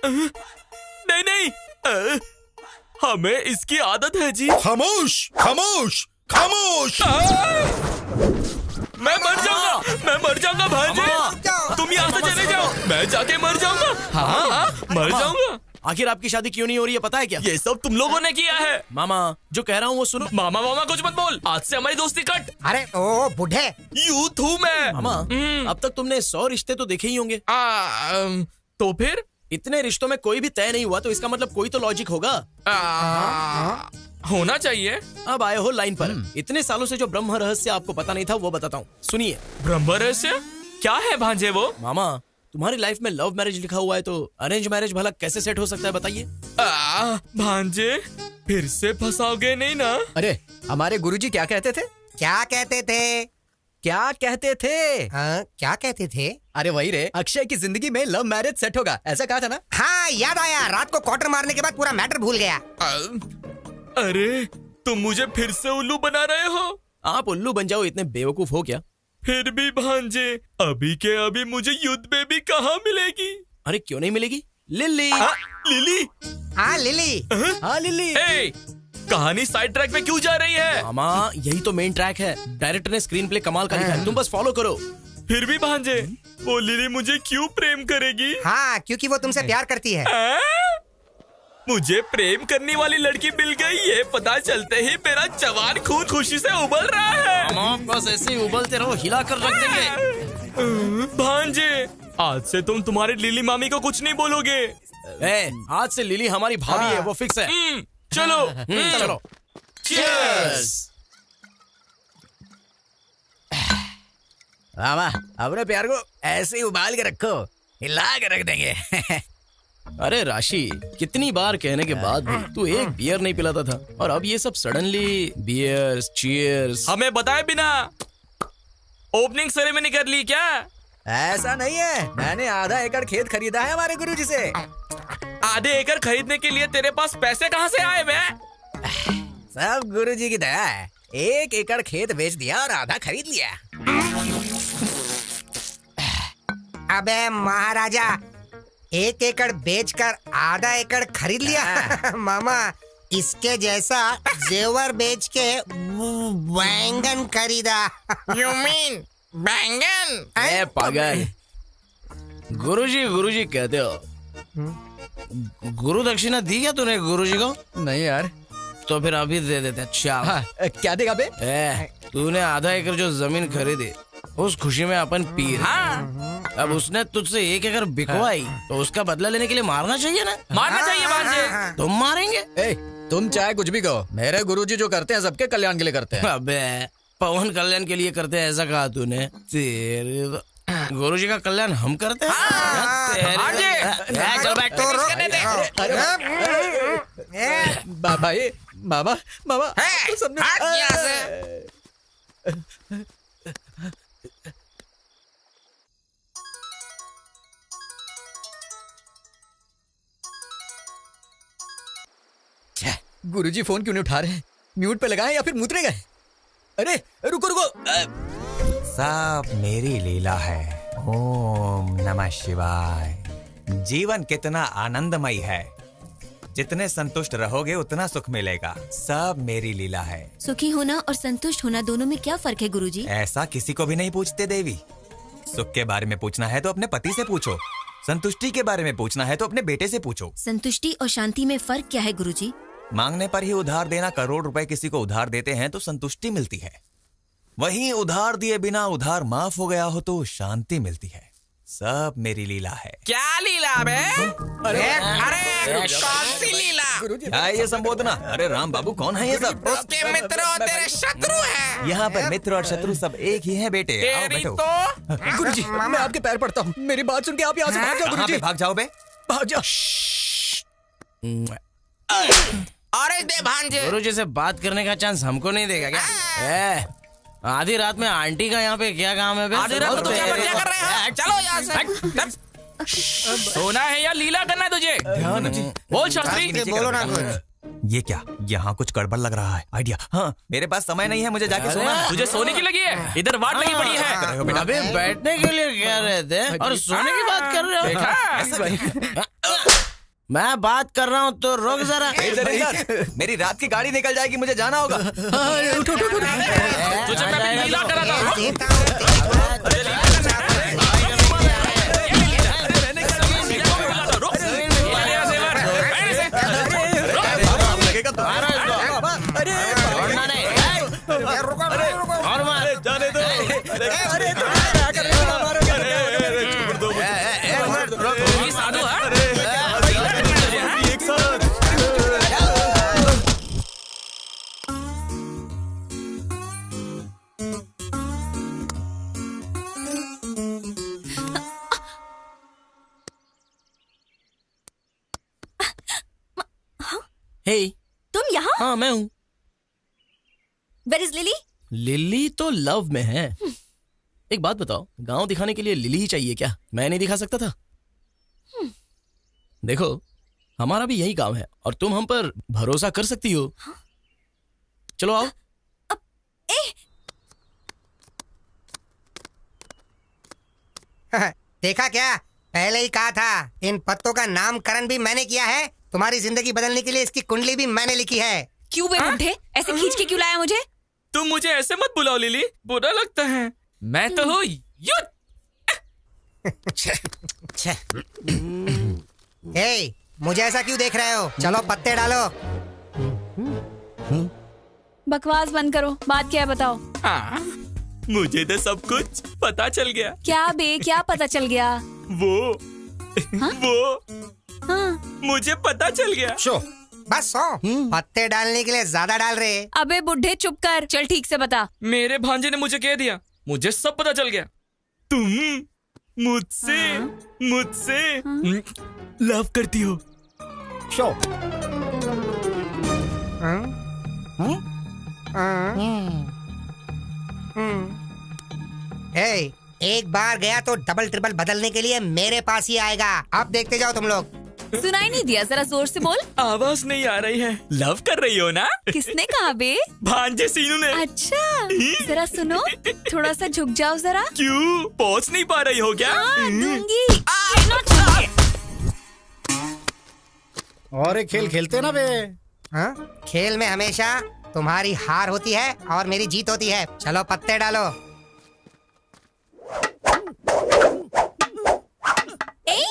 नहीं नहीं, हमें इसकी आदत है जी। खामोश खामोश खामोश। मैं मर जाऊंगा भांजे। तुम यहाँ से चले जाओ, मैं जाके मर जाऊंगा। हाँ, मर जाऊंगा। आखिर आपकी शादी क्यों नहीं हो रही है पता है क्या? ये सब तुम लोगों ने किया है। मामा, जो कह रहा हूँ वो सुनो। मामा कुछ मत बोल, आज से हमारी दोस्ती कट। अरे ओ बुढ़े, यूथ हूँ मैं। मामा, अब तक तुमने 100 रिश्ते तो देखे ही होंगे। तो फिर इतने रिश्तों में कोई भी तय नहीं हुआ तो इसका मतलब कोई तो लॉजिक होगा। होना चाहिए। अब आए हो लाइन पर। इतने सालों से जो ब्रह्म रहस्य आपको पता नहीं था वो बताता हूँ, सुनिए। ब्रह्म रहस्य क्या है भांजे वो? मामा, तुम्हारी लाइफ में लव मैरिज लिखा हुआ है तो अरेंज मैरिज भला कैसे सेट हो सकता है बताइए? भांजे, फिर से फंसाओगे नहीं ना? अरे हमारे गुरुजी क्या कहते थे? क्या कहते थे? क्या कहते थे? क्या कहते थे? अरे वही रे, अक्षय की जिंदगी में लव मैरिज सेट होगा, ऐसा कहा था ना? हाँ याद आया, रात को क्वार्टर मारने के बाद पूरा मैटर भूल गया। अरे तुम मुझे फिर से उल्लू बना रहे हो। आप उल्लू बन जाओ, इतने बेवकूफ हो क्या? फिर भी भांजे, अभी के अभी मुझे युद्ध बेबी कहाँ मिलेगी? अरे क्यों नहीं मिलेगी? लिली। लिली? हाँ लिली। हाँ लिली। कहानी साइड ट्रैक पे क्यों जा रही है? मामा, यही तो मेन ट्रैक है। डायरेक्टर ने स्क्रीन प्ले कमाल का लिखा है, तुम बस फॉलो करो। फिर भी भांजे, वो लिली मुझे क्यों प्रेम करेगी? हाँ, क्योंकि वो तुमसे प्यार करती है। मुझे प्रेम करने वाली लड़की मिल गई, ये पता चलते ही मेरा जवान खून खुशी से उबल रहा है। मामा, बस ऐसे ही उबलते रहो, हिला कर रख देंगे। भांजे, आज से तुम तुम्हारी लिली मामी को कुछ नहीं बोलोगे। आज से लिली हमारी भाभी है, वो फिक्स है। चलो चलो। Cheers! मामा, अपने प्यार को ऐसे ही उबाल के रखो, हिला के रख देंगे। अरे राशि, कितनी बार कहने के बाद भी तू एक बियर नहीं पिलाता था, और अब ये सब सडनली बियर्स, चीयर्स। हमें बताए बिना ओपनिंग सेरेमनी कर ली क्या? ऐसा नहीं है, मैंने आधा एकड़ खेत खरीदा है हमारे गुरुजी से। आधे एकड़ खरीदने के लिए तेरे पास पैसे कहाँ से आए बे? सब गुरुजी की दया है। 1 एकड़ खेत बेच दिया और आधा खरीद लिया। अबे महाराजा, 1 एकड़ बेचकर आधा एकड़ खरीद लिया। मामा, इसके जैसा जेवर बेच के बैंगन खरीदा। You mean बैंगन? ए पागल, गुरुजी कहते हो। गुरु दक्षिणा दी क्या तूने गुरुजी को? नहीं यार। तो फिर अभी दे देते। अच्छा, क्या देगा बे? तूने आधा एकड़ जो जमीन खरीदी, उस खुशी में अपन पी रहे। अब उसने तुझसे 1 एकड़ बिकवाई, तो उसका बदला लेने के लिए मारना चाहिए ना? मारना चाहिए भांजे। तुम मारेंगे? तुम चाहे कुछ भी कहो, मेरे गुरुजी जो करते हैं सबके कल्याण के लिए करते हैं। अबे, पवन कल्याण के लिए करते हैं ऐसा कहा तूने? तेरे गुरुजी का कल्याण हम करते हैं। चल बैठ। भाई, मामा हट यहाँ से। गुरुजी फोन क्यों नहीं उठा रहे हैं? म्यूट पे लगाएं या फिर मुतरे गए? अरे रुको रुको। सब मेरी लीला है। ओम नमः शिवाय। जीवन कितना आनंदमय है, जितने संतुष्ट रहोगे उतना सुख मिलेगा। सब मेरी लीला है। सुखी होना और संतुष्ट होना दोनों में क्या फर्क है गुरुजी? ऐसा किसी को भी नहीं पूछते देवी। सुख के बारे में पूछना है तो अपने पति से पूछो, संतुष्टि के बारे में पूछना है तो अपने बेटे से पूछो। संतुष्टि और शांति में फर्क क्या है गुरुजी? मांगने पर ही उधार देना। करोड़ रुपए किसी को उधार देते हैं तो संतुष्टि मिलती है, वहीं उधार दिए बिना उधार माफ हो गया हो तो शांति मिलती है। सब मेरी लीला है। क्या लीला बे? अरे कौन सी लीला? क्या है ये संबोधना? अरे राम बाबू कौन है ये सब? उसके मित्र और तेरे शत्रु हैं। यहाँ पर मित्र और शत्रु सब एक ही हैं बेटे। आओ बैठो। गुरुजी मैं आपके पैर पड़ता हूँ, मेरी बात सुन के आप यहाँ से भाग जाओ गुरुजी। भाग जाओ बे, भाग जाओ। अरे दे भांजे। गुरुजी से बात करने का चांस हमको नहीं देगा क्या? आधी रात में आंटी का यहाँ पे क्या काम है? आधी रात को क्या कर रहे हैं? चलो यहाँ से। सोना है या लीला करना है तुझे? ध्यान बोल शास्त्री। बोलो ना कुछ। ये क्या, यहाँ कुछ गड़बड़ लग रहा है। आइडिया। हाँ मेरे पास समय नहीं है, मुझे जाके सोना है। तुझे सोने की लगी है? इधर वाट लगी पड़ी है। अबे बैठने के लिए कह रहे थे और सोने की बात कर रहे हो? मैं बात कर रहा हूँ तो रुक जरा। मेरी रात की गाड़ी निकल जाएगी, मुझे जाना होगा। उठो उठो उठो। तुझे मैं लीला करा था। जाने दो। हे, तुम यहाँ? हाँ मैं हूँ। Where is lily? लिली तो लव में है। एक बात बताओ, गांव दिखाने के लिए लिली ही चाहिए क्या? मैं नहीं दिखा सकता था? देखो हमारा भी यही गांव है और तुम हम पर भरोसा कर सकती हो। चलो आओ। देखा क्या, पहले ही कहा था। इन पत्तों का नामकरण भी मैंने किया है। तुम्हारी जिंदगी बदलने के लिए इसकी कुंडली भी मैंने लिखी है। क्यों बे बुड्ढे, ऐसे खींच के क्यों लाया मुझे? तुम मुझे ऐसे मत बुलाओ लिली, बुरा लगता है। मैं तो हूँ युद्ध। हे, मुझे ऐसा क्यों देख रहे हो? चलो पत्ते डालो। बकवास बंद करो, बात क्या है बताओ? हाँ, मुझे तो सब कुछ पता चल गया। क्या बे, क्या पता चल गया? वो हाँ? मुझे पता चल गया। बस पत्ते डालने के लिए ज्यादा डाल रहे। अबे बुड्ढे चुप कर, चल ठीक से बता। मेरे भांजे ने मुझे कह दिया, मुझे सब पता चल गया। तुम मुझसे लव करती हो। हे, एक बार गया तो डबल ट्रिपल बदलने के लिए मेरे पास ही आएगा। अब देखते जाओ तुम लोग। सुनाई नहीं दिया, जरा जोर से बोल। आवाज नहीं आ रही है। लव कर रही हो ना? किसने कहा बे? भांजे सीनू ने। अच्छा, जरा सुनो, थोड़ा सा झुक जाओ जरा। क्यों, पहुंच नहीं पा रही हो क्या? दूंगी। और एक खेल खेलते ना बे। हाँ? खेल में हमेशा तुम्हारी हार होती है और मेरी जीत होती है। चलो पत्ते डालो।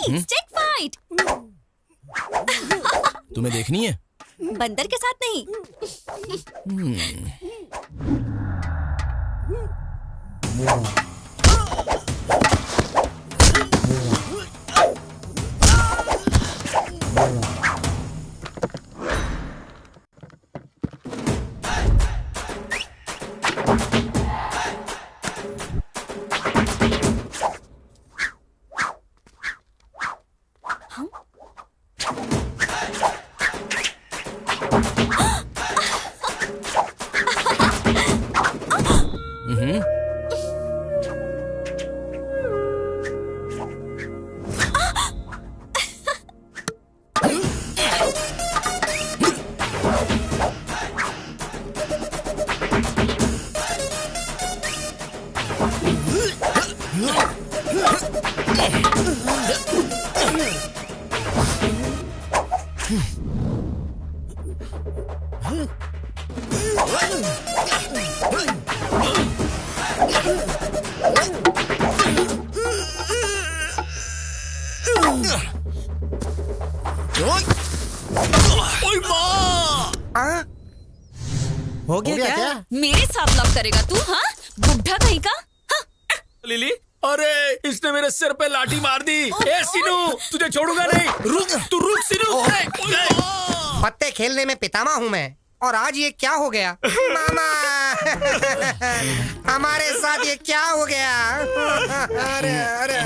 Stick fight. तुम्हें देखनी है? बंदर के साथ नहीं। हो गया क्या? मेरे साथ लव करेगा तू? हाँ, बुढ़ा कहीं का। लिली, अरे इसने मेरे सिर पे लाठी मार दी। ए सीनू, तुझे छोड़ूंगा नहीं। रुक, तू रुक सीनू। पत्ते खेलने में पितामह हूँ मैं, और आज ये क्या हो गया? मामा हमारे साथ ये क्या हो गया? अरे अरे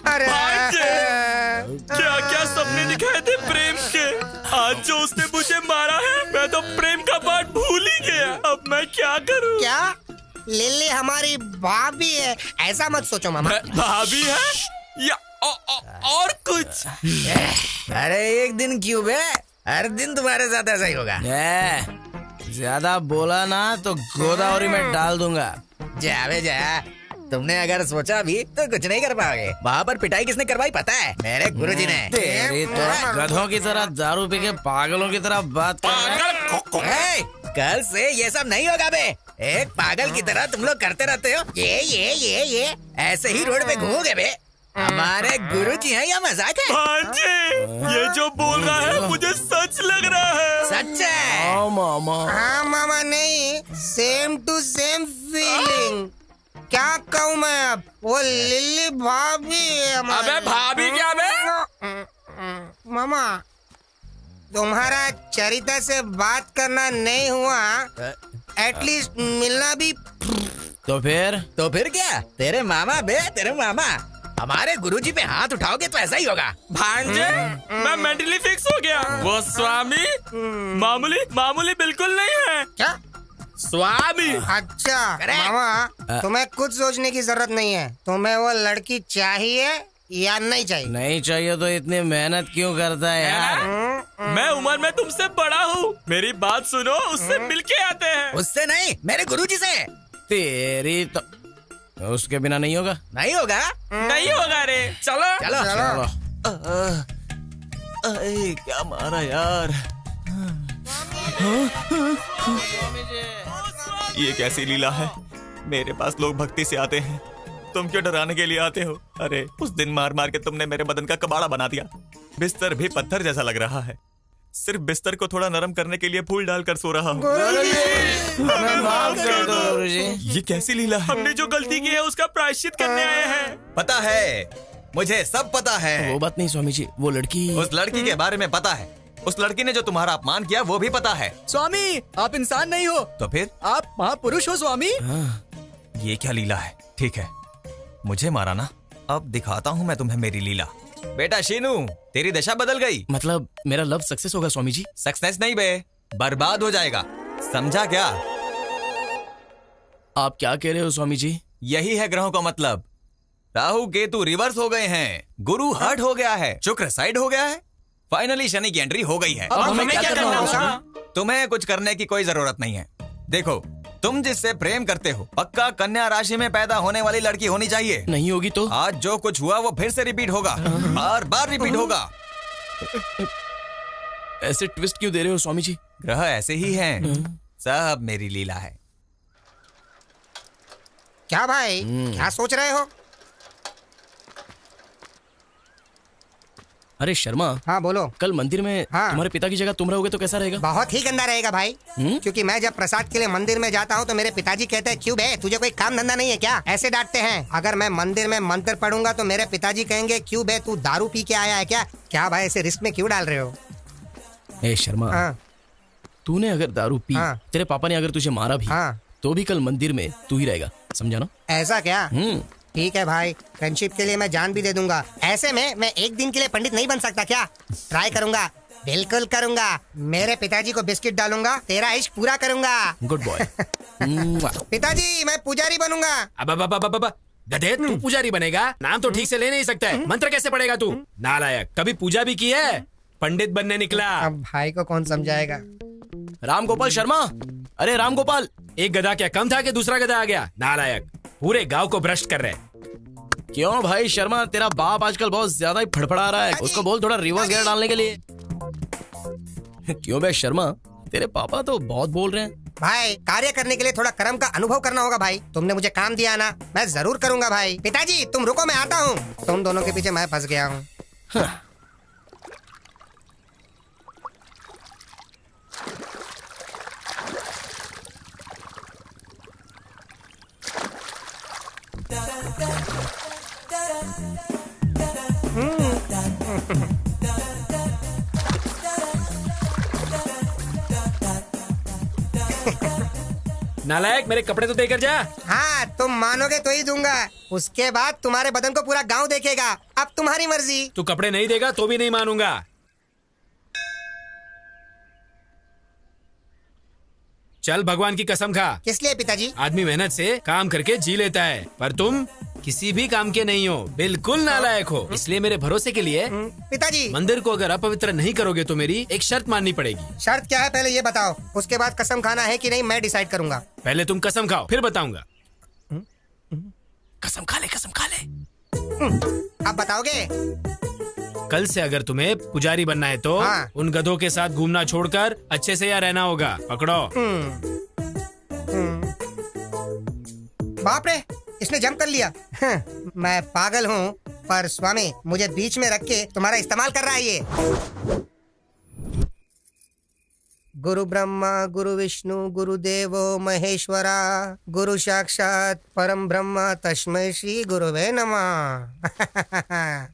अरे क्या क्या सपने दिखाए थे प्रेम के। आज जो उसने मुझे मारा है, मैं तो प्रेम का पाठ भूल ही गया। अब मैं क्या करूं? क्या लिली हमारी भाभी है? ऐसा मत सोचो मामा। भाभी है या और कुछ? अरे एक दिन क्यों बे, हर दिन तुम्हारे साथ ऐसा ही होगा। ज्यादा बोला ना तो गोदावरी में डाल दूंगा। जा बे जा, तुमने अगर सोचा भी तो कुछ नहीं कर पाओगे। वहाँ पर पिटाई किसने करवाई पता है? मेरे गुरुजी ने। तेरी तो गधों की तरह दारू पी के पागलों की तरह बात कर रहे हैं। कल से ये सब नहीं होगा बे। एक पागल की तरह तुम लोग करते रहते हो ये ऐसे ही रोड पे घूमोगे बे। हमारे गुरुजी हैं या मजाक है? भांजे, ये जो बोल रहा है मुझे सच लग रहा है। सच है? मामा। हाँ मामा, नहीं सेम टू सेम फीलिंग। क्या कहूँ मैं अब? वो लिली भाभी है। अबे भाभी क्या बे? मामा, तुम्हारा चरित्र से बात करना नहीं हुआ, एटलीस्ट मिलना भी। तो फिर क्या? तेरे मामा बे, तेरे मामा। हमारे गुरुजी पे हाथ उठाओगे तो ऐसा ही होगा। भांजे, मैं मेंटली फिक्स हो गया। वो स्वामी मामूली बिल्कुल नहीं है। क्या स्वामी? अच्छा मामा, तुम्हें कुछ सोचने की जरूरत नहीं है। तुम्हें वो लड़की चाहिए या नहीं चाहिए? नहीं चाहिए तो इतनी मेहनत क्यों करता है यार? मैं उम्र में तुमसे बड़ा हूँ, मेरी बात सुनो। उससे मिलके आते हैं। उससे नहीं, मेरे गुरुजी से। तेरी तो उसके बिना नहीं होगा। नहीं होगा रे। चलो चलो चलो। क्या मारा यार। ये कैसी लीला है? मेरे पास लोग भक्ति से आते हैं, तुम क्यों डराने के लिए आते हो? अरे उस दिन मार मार के तुमने मेरे बदन का कबाड़ा बना दिया। बिस्तर भी पत्थर जैसा लग रहा है। सिर्फ बिस्तर को थोड़ा नरम करने के लिए फूल डालकर सो रहा हूँ। ये कैसी लीला है? हमने जो गलती की है उसका प्रायश्चित करने आए हैं। पता है, मुझे सब पता है। वो बात नहीं स्वामी जी, वो लड़की। उस लड़की के बारे में पता है। उस लड़की ने जो तुम्हारा अपमान किया वो भी पता है। स्वामी, आप इंसान नहीं हो तो फिर? आप महापुरुष हो स्वामी। ये क्या लीला है? ठीक है, मुझे मारा ना, अब दिखाता हूँ मैं तुम्हें मेरी लीला। बेटा शीनू, तेरी दशा बदल गई। मतलब मेरा लव सक्सेस होगा स्वामी जी? सक्सेस नहीं बे, बर्बाद हो जाएगा। समझा क्या? आप क्या कह रहे हो स्वामी जी? यही है ग्रहों का मतलब। राहु केतु रिवर्स हो गए हैं, गुरु हर्ट हो गया है, शुक्र साइड हो गया है, फाइनली शनि की एंट्री हो गई है। अब हमें क्या करना होगा? तुम्हें कुछ करने की कोई जरूरत नहीं है। देखो, तुम जिससे प्रेम करते हो पक्का कन्या राशि में पैदा होने वाली लड़की होनी चाहिए। नहीं होगी तो? आज जो कुछ हुआ वो फिर से रिपीट होगा, बार बार रिपीट होगा। ऐसे ट्विस्ट क्यों दे रहे हो स्वामी जी? ग्रह ऐसे ही हैं, सब मेरी लीला है। क्या भाई, क्या सोच रहे हो? अरे शर्मा। हाँ बोलो। कल मंदिर में तुम्हारे पिता की जगह तुम रहोगे तो कैसा रहेगा? बहुत ही गंदा रहेगा भाई। क्योंकि मैं जब प्रसाद के लिए मंदिर में जाता हूँ तो मेरे पिताजी कहते हैं, क्यों बे, तुझे कोई काम धंधा नहीं है क्या? ऐसे डांटते हैं। अगर मैं मंदिर में मंत्र पढ़ूंगा तो मेरे पिताजी कहेंगे, क्यों बे, तू दारू पी के आया है क्या? क्या भाई, ऐसे रिस्क में क्यों डाल रहे हो? ए शर्मा, तूने अगर दारू पी, तेरे पापा ने अगर तुझे मारा भी, तो भी कल मंदिर में तू ही रहेगा, समझा ना? ऐसा क्या? ठीक है भाई, फ्रेंडशिप के लिए मैं जान भी दे दूंगा। ऐसे में मैं एक दिन के लिए पंडित नहीं बन सकता क्या? ट्राई करूंगा, बिल्कुल करूंगा। मेरे पिताजी को बिस्किट डालूंगा, तेरा इश्क पूरा करूंगा। Good boy. पिताजी, मैं पुजारी बनूंगा। अब गधे, तू पुजारी बनेगा? नाम तो ठीक से ले नहीं सकता है, मंत्र कैसे पढ़ेगा तू? नालायक, कभी पूजा भी की है? पंडित बनने निकला। अब भाई को कौन समझाएगा? रामगोपाल शर्मा, अरे रामगोपाल, एक गधा क्या कम था कि दूसरा गधा आ गया? नालायक, पूरे गांव को भ्रष्ट कर रहे। क्यों भाई शर्मा, तेरा बाप आजकल बहुत ज्यादा ही फड़फड़ा रहा है, उसको बोल थोड़ा रिवर्स गियर डालने के लिए। क्यों बे शर्मा, तेरे पापा तो बहुत बोल रहे हैं। भाई, कार्य करने के लिए थोड़ा कर्म का अनुभव करना होगा भाई। तुमने मुझे काम दिया ना, मैं जरूर करूंगा भाई। पिताजी तुम रुको, मैं आता हूँ। तुम दोनों के पीछे मैं फंस गया हूँ। नालायक, मेरे कपड़े तो देकर जा। हाँ, तुम मानोगे तो ही दूंगा। उसके बाद तुम्हारे बदन को पूरा गांव देखेगा। अब तुम्हारी मर्जी। तू कपड़े नहीं देगा तो भी नहीं मानूंगा। चल, भगवान की कसम खा। किस लिए पिताजी? आदमी मेहनत से काम करके जी लेता है, पर तुम किसी भी काम के नहीं हो, बिल्कुल नालायक हो। इसलिए मेरे भरोसे के लिए पिताजी, मंदिर को अगर अपवित्र नहीं करोगे तो मेरी एक शर्त माननी पड़ेगी। शर्त क्या है पहले ये बताओ, उसके बाद कसम खाना है कि नहीं मैं डिसाइड करूंगा। पहले तुम कसम खाओ, फिर बताऊंगा। कसम खा ले, कसम खा ले। अब बताओगे? कल से अगर तुम्हें पुजारी बनना है तो उन गधों के साथ घूमना छोड़कर अच्छे से यहाँ रहना होगा। पकड़ो। बाप रे, इसने जंप कर लिया। मैं पागल हूँ, पर स्वामी मुझे बीच में रख के तुम्हारा इस्तेमाल कर रहा है ये। गुरु ब्रह्मा गुरु विष्णु गुरुदेवो महेश्वरा गुरु साक्षात परम ब्रह्म तस्मै श्री गुरुवे नमः।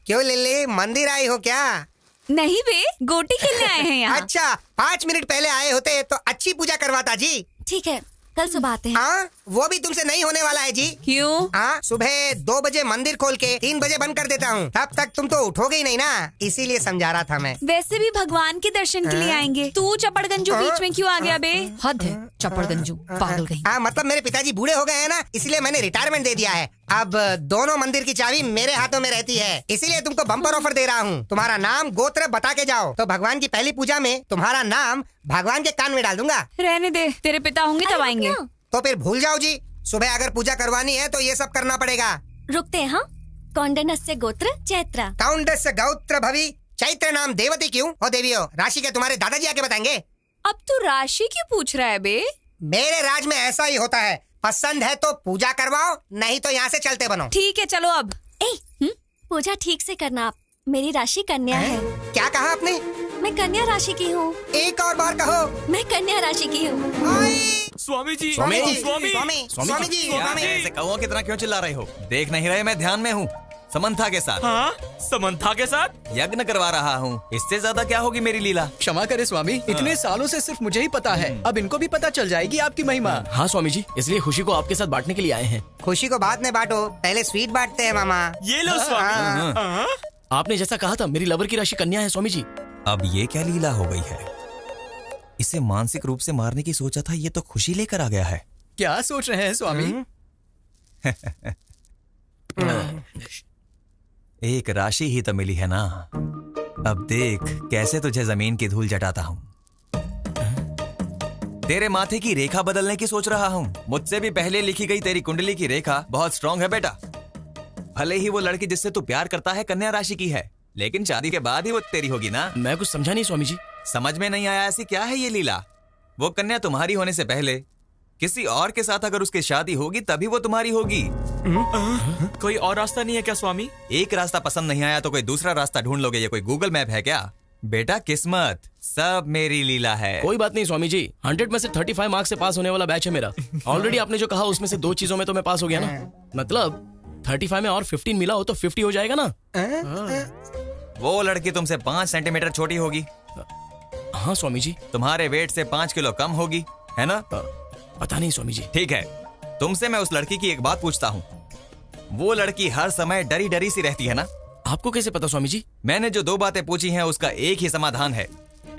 क्यों लिल्ली, मंदिर आई हो क्या? नहीं बे, गोटी खेलने आए हैं यहाँ। अच्छा, 5 मिनट पहले आए होते तो अच्छी पूजा करवाता जी। ठीक है, कल सुबह आते हैं। हाँ, वो भी तुमसे नहीं होने वाला है जी। क्यों? हाँ, सुबह 2 बजे मंदिर खोल के 3 बजे बंद कर देता हूँ। तब तक तुम तो उठोगे ही नहीं ना, इसीलिए समझा रहा था मैं। वैसे भी भगवान के दर्शन के लिए आएंगे। तू चपड़गंजू बीच में क्यों आ गया बे? हद है, चपड़गंजू पागल कहीं। हाँ, मतलब मेरे पिताजी बूढ़े हो गए हैं ना, इसलिए मैंने रिटायरमेंट दे दिया है। अब दोनों मंदिर की चाबी मेरे हाथों में रहती है, इसीलिए तुमको बम्पर ऑफर दे रहा हूँ। तुम्हारा नाम गोत्र बता के जाओ तो भगवान की पहली पूजा में तुम्हारा नाम भगवान के कान में डाल दूंगा। रहने दे, तेरे पिता होंगे तब आएंगे। तो फिर भूल जाओ जी, सुबह अगर पूजा करवानी है तो ये सब करना पड़ेगा। रुकते हैं। हाँ, कौंडन्यस्य गोत्र चैत्र। कौंडन्यस्य गोत्र भवि चैत्र नाम देवती क्यों? ओ देवियो, राशि के तुम्हारे दादाजी आके बताएंगे। अब तू राशि क्यों पूछ रहा है बे? मेरे राज में ऐसा ही होता है, पसंद है तो पूजा करवाओ, नहीं तो यहाँ से चलते बनो। ठीक है, चलो अब। पूजा ठीक से करना। आप मेरी राशि कन्या है। क्या कहा आपने? मैं कन्या राशि की हूँ। एक और बार कहो। मैं कन्या राशि की हूँ। स्वामी जी, स्वामी जी, स्वामी, स्वामी जी, ऐसे कौओं की तरह क्यों चिल्ला रहे हो? देख नहीं रहे मैं ध्यान में हूँ, समंथा के साथ। हाँ, समंथा के साथ यज्ञ करवा रहा हूँ। इससे ज्यादा क्या होगी मेरी लीला? क्षमा करे स्वामी, इतने सालों से सिर्फ मुझे ही पता है, अब इनको भी पता चल जाएगी आपकी महिमा। हाँ स्वामी जी, इसलिए खुशी को आपके साथ बांटने के लिए आए हैं। खुशी को बाद में बांटो, पहले स्वीट बांटते हैं मामा। ये लो स्वामी। आपने जैसा कहा था, मेरी लवर की राशि कन्या है स्वामी जी। अब ये क्या लीला हो गई है? इसे मानसिक रूप से मारने की सोचा था, ये तो खुशी लेकर आ गया है। क्या सोच रहे हैं स्वामी? एक राशि ही तो मिली है ना, अब देख कैसे तुझे जमीन की धूल चटाता हूँ। तेरे माथे की रेखा बदलने की सोच रहा हूँ। मुझसे भी पहले लिखी गई तेरी कुंडली की रेखा बहुत स्ट्रांग है बेटा। भले ही वो लड़की जिससे तू प्यार करता है कन्या राशि की है, लेकिन शादी के बाद ही वो तेरी होगी ना। मैं कुछ समझा नहीं स्वामी जी। समझ में नहीं आया? ऐसी क्या है ये लीला? वो कन्या तुम्हारी होने से पहले किसी और के साथ अगर उसकी शादी होगी तभी वो तुम्हारी होगी। कोई और रास्ता नहीं है क्या स्वामी? एक रास्ता पसंद नहीं आया तो कोई दूसरा रास्ता ढूंढ लोगे, ये कोई गूगल मैप है क्या? बेटा किस्मत, सब मेरी लीला है। कोई बात नहीं स्वामी जी, 100 में से 35 मार्क्स से पास होने वाला बैच है मेरा। ऑलरेडी आपने जो कहा उसमें से 2 चीजों में तो मैं पास हो गया ना। मतलब 35 में और 15 मिला हो तो 50 हो जाएगा ना। वो लड़की तुमसे 5 सेंटीमीटर छोटी होगी। हाँ स्वामी जी। तुम्हारे वेट से 5 किलो कम होगी, है ना? पता नहीं स्वामी जी। ठीक है, तुमसे मैं उस लड़की की एक बात पूछता हूँ। वो लड़की हर समय डरी डरी सी रहती है ना? आपको कैसे पता स्वामी जी? मैंने जो 2 बातें पूछी हैं उसका एक ही समाधान है,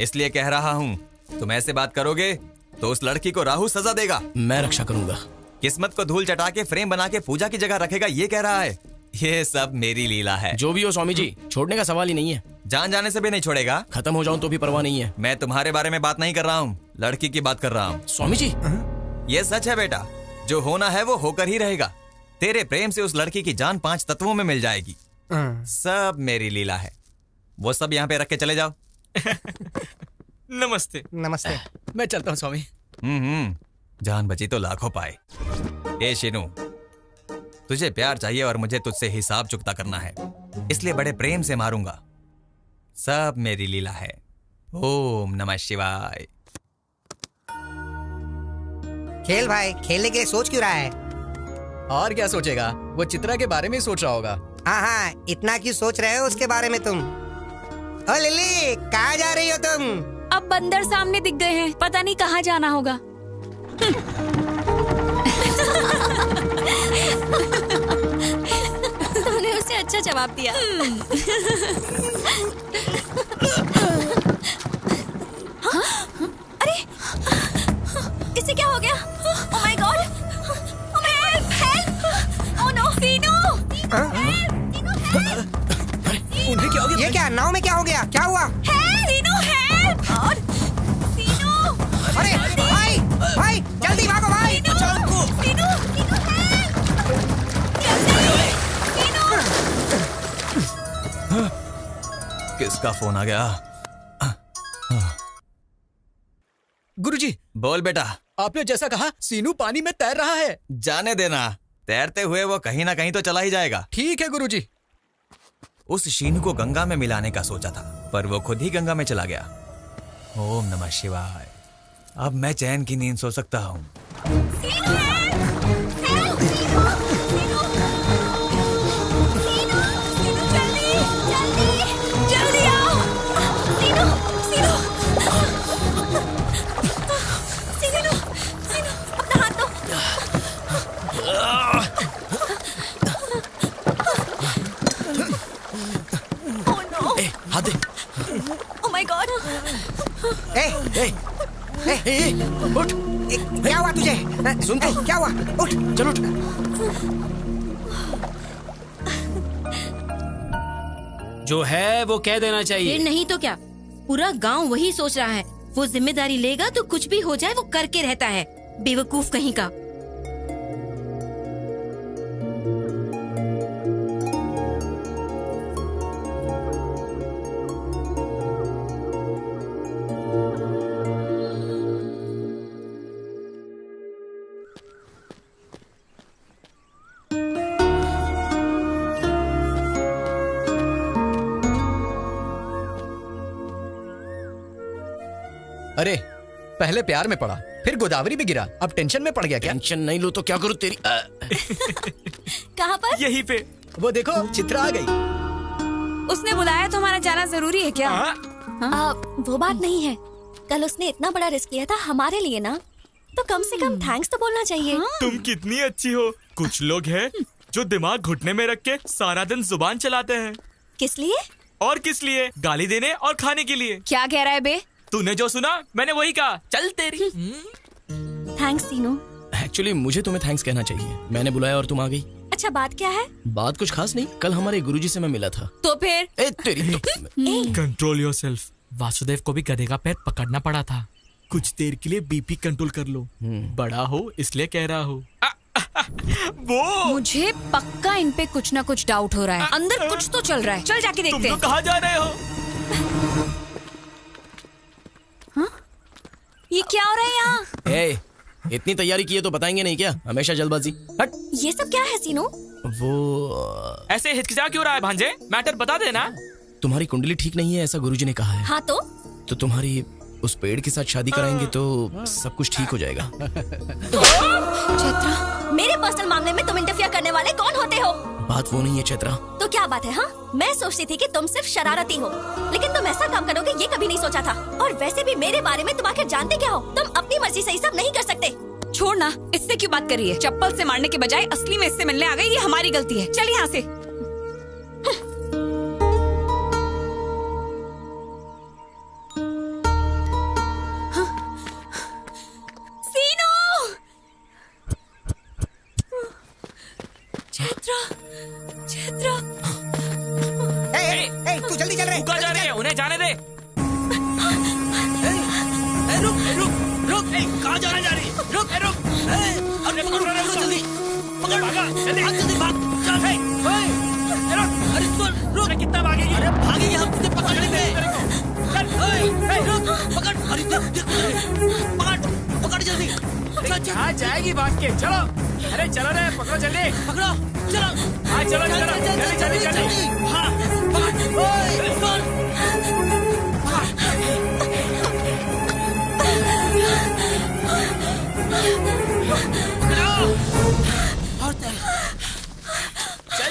इसलिए कह रहा हूँ। तुम ऐसे बात करोगे तो उस लड़की को राहु सजा देगा। मैं रक्षा करूंगा। किस्मत को धूल चटा के फ्रेम बना के पूजा की जगह रखेगा, ये कह रहा है। ये सब मेरी लीला है। जो भी हो स्वामी जी, छोड़ने का सवाल ही नहीं है। जान जाने से भी नहीं छोड़ेगा? खत्म हो जाऊं तो भी परवाह नहीं है। मैं तुम्हारे बारे में बात नहीं कर रहा हूँ, लड़की की बात कर रहा हूँ। स्वामी जी, ये सच है बेटा, जो होना है वो होकर ही रहेगा। तेरे प्रेम से उस लड़की की जान 5 तत्वों में मिल जाएगी। सब मेरी लीला है। वो सब यहाँ पे रख के चले जाओ। नमस्ते। नमस्ते। मैं चलता हूँ स्वामी। जान बची तो लाखों पाए। ए शिनू, तुझे प्यार चाहिए और मुझे तुझसे हिसाब चुकता करना है, इसलिए बड़े प्रेम से मारूंगा। सब मेरी लीला है। ओम नमः शिवाय। खेल भाई, खेलने के लिए सोच क्यों रहा है? और क्या सोचेगा, वो चित्रा के बारे में ही सोच रहा होगा। हाँ, इतना क्यों सोच रहे हो उसके बारे में तुम? ओ लिली, कहाँ जा रही हो तुम? अब बंदर सामने दिख गए हैं, पता नहीं कहाँ जाना होगा। तुमने उसे अच्छा जवाब दिया। अरे, इसे क्या हो गया? Oh my God! Oh my God! Help! Oh no! सीनू! उन्हें क्या हो गया? ये क्या, नाव में क्या हो गया? क्या हुआ? सीनू, help! और सीनू! अरे भाई, भाई जल्दी भागो भाई! सीनू! सीनू, किसका फोन आ गया? गुरुजी, बोल बेटा। आपने जैसा कहा सीनू पानी में तैर रहा है। जाने देना, तैरते हुए वो कहीं ना कहीं तो चला ही जाएगा। ठीक है गुरुजी। उस शीनू को गंगा में मिलाने का सोचा था, पर वो खुद ही गंगा में चला गया। ओम नमः शिवाय। अब मैं चैन की नींद सो सकता हूँ। हाथ दे। Oh my God! उठ। क्या हुआ तुझे? सुन तो। क्या हुआ? उठ, चल उठ। जो है वो कह देना चाहिए। फिर नहीं तो क्या, पूरा गांव वही सोच रहा है। वो जिम्मेदारी लेगा तो कुछ भी हो जाए वो करके रहता है, बेवकूफ कहीं का। अरे, पहले प्यार में पड़ा, फिर गोदावरी में गिरा, अब टेंशन में पड़ गया क्या? टेंशन नहीं लो तो क्या करूं तेरी? कहाँ पर? यहीं पे। वो देखो, चित्रा आ गई। उसने बुलाया तो हमारा जाना जरूरी है क्या? वो बात नहीं है। कल उसने इतना बड़ा रिस्क लिया था हमारे लिए ना, तो कम से कम थैंक्स तो बोलना चाहिए। तुम कितनी अच्छी हो। कुछ लोग हैं जो दिमाग घुटने में रख के सारा दिन जुबान चलाते हैं। किस लिए? और किस लिए? गाली देने और खाने के लिए। क्या कह रहा है बे? तूने जो सुना मैंने वही कहा। चल तेरी। थैंक्स सीनू। एक्चुअली मुझे तुम्हें थैंक्स कहना चाहिए। मैंने बुलाया और तुम आ गई। अच्छा, बात क्या है? बात कुछ खास नहीं। कल हमारे गुरुजी से मैं मिला था। तो फिर? तेरी कंट्रोल योरसेल्फ। वासुदेव को भी गधे का पैर पकड़ना पड़ा था। कुछ देर के लिए बीपी कंट्रोल कर लो। बड़ा हो इसलिए कह रहा हो। वो मुझे पक्का इन पे कुछ ना कुछ डाउट हो रहा है। अंदर कुछ तो चल रहा है। चल जाके देखते हैं। तुम लोग कहाँ जा रहे हो? ये क्या हो रहा है यहाँ? इतनी तैयारी की है तो बताएंगे नहीं क्या? हमेशा जल्दबाजी। हट। ये सब क्या है सीनू? वो ऐसे हिचकिचा क्यों रहा है भांजे? मैटर बता देना। तुम्हारी कुंडली ठीक नहीं है ऐसा गुरुजी ने कहा है। हाँ तो तुम्हारी उस पेड़ के साथ शादी कराएंगे तो सब कुछ ठीक हो जाएगा। चैत्रा, मेरे पर्सनल मामले में तुम इंटरफियर करने वाले कौन होते हो? बात वो नहीं है चैत्रा। तो क्या बात है? हाँ, मैं सोचती थी कि तुम सिर्फ शरारती हो, लेकिन तुम ऐसा काम करोगे ये कभी नहीं सोचा था। और वैसे भी मेरे बारे में तुम आखिर जानते क्या हो? तुम अपनी मर्जी से ही सब नहीं कर सकते। छोड़ ना, इससे क्यों बात कर रही है? चप्पल से मारने के बजाय असली में इससे मिलने आ गई, ये हमारी गलती है। चल यहाँ से। तू जल्दी चल रहे। कहाँ जा रहे हैं? उन्हें जाने दे। रुक। कहाँ जा रही? रुक। अरे पकड़ जल्दी। पकड़ जल्दी भाग। चल अरे सुन, रुक। कितना भागेगी? अरे भागेगी, हम तुझे पकड़ लेंगे। रुक, पकड़। अरे पकड़ जल्दी। कहाँ जाएगी भाग के? चलो। अरे चलो रे, पकड़ो जल्दी। पकड़ो, चलो। हाँ चलो जल्दी। हाँ पकड़।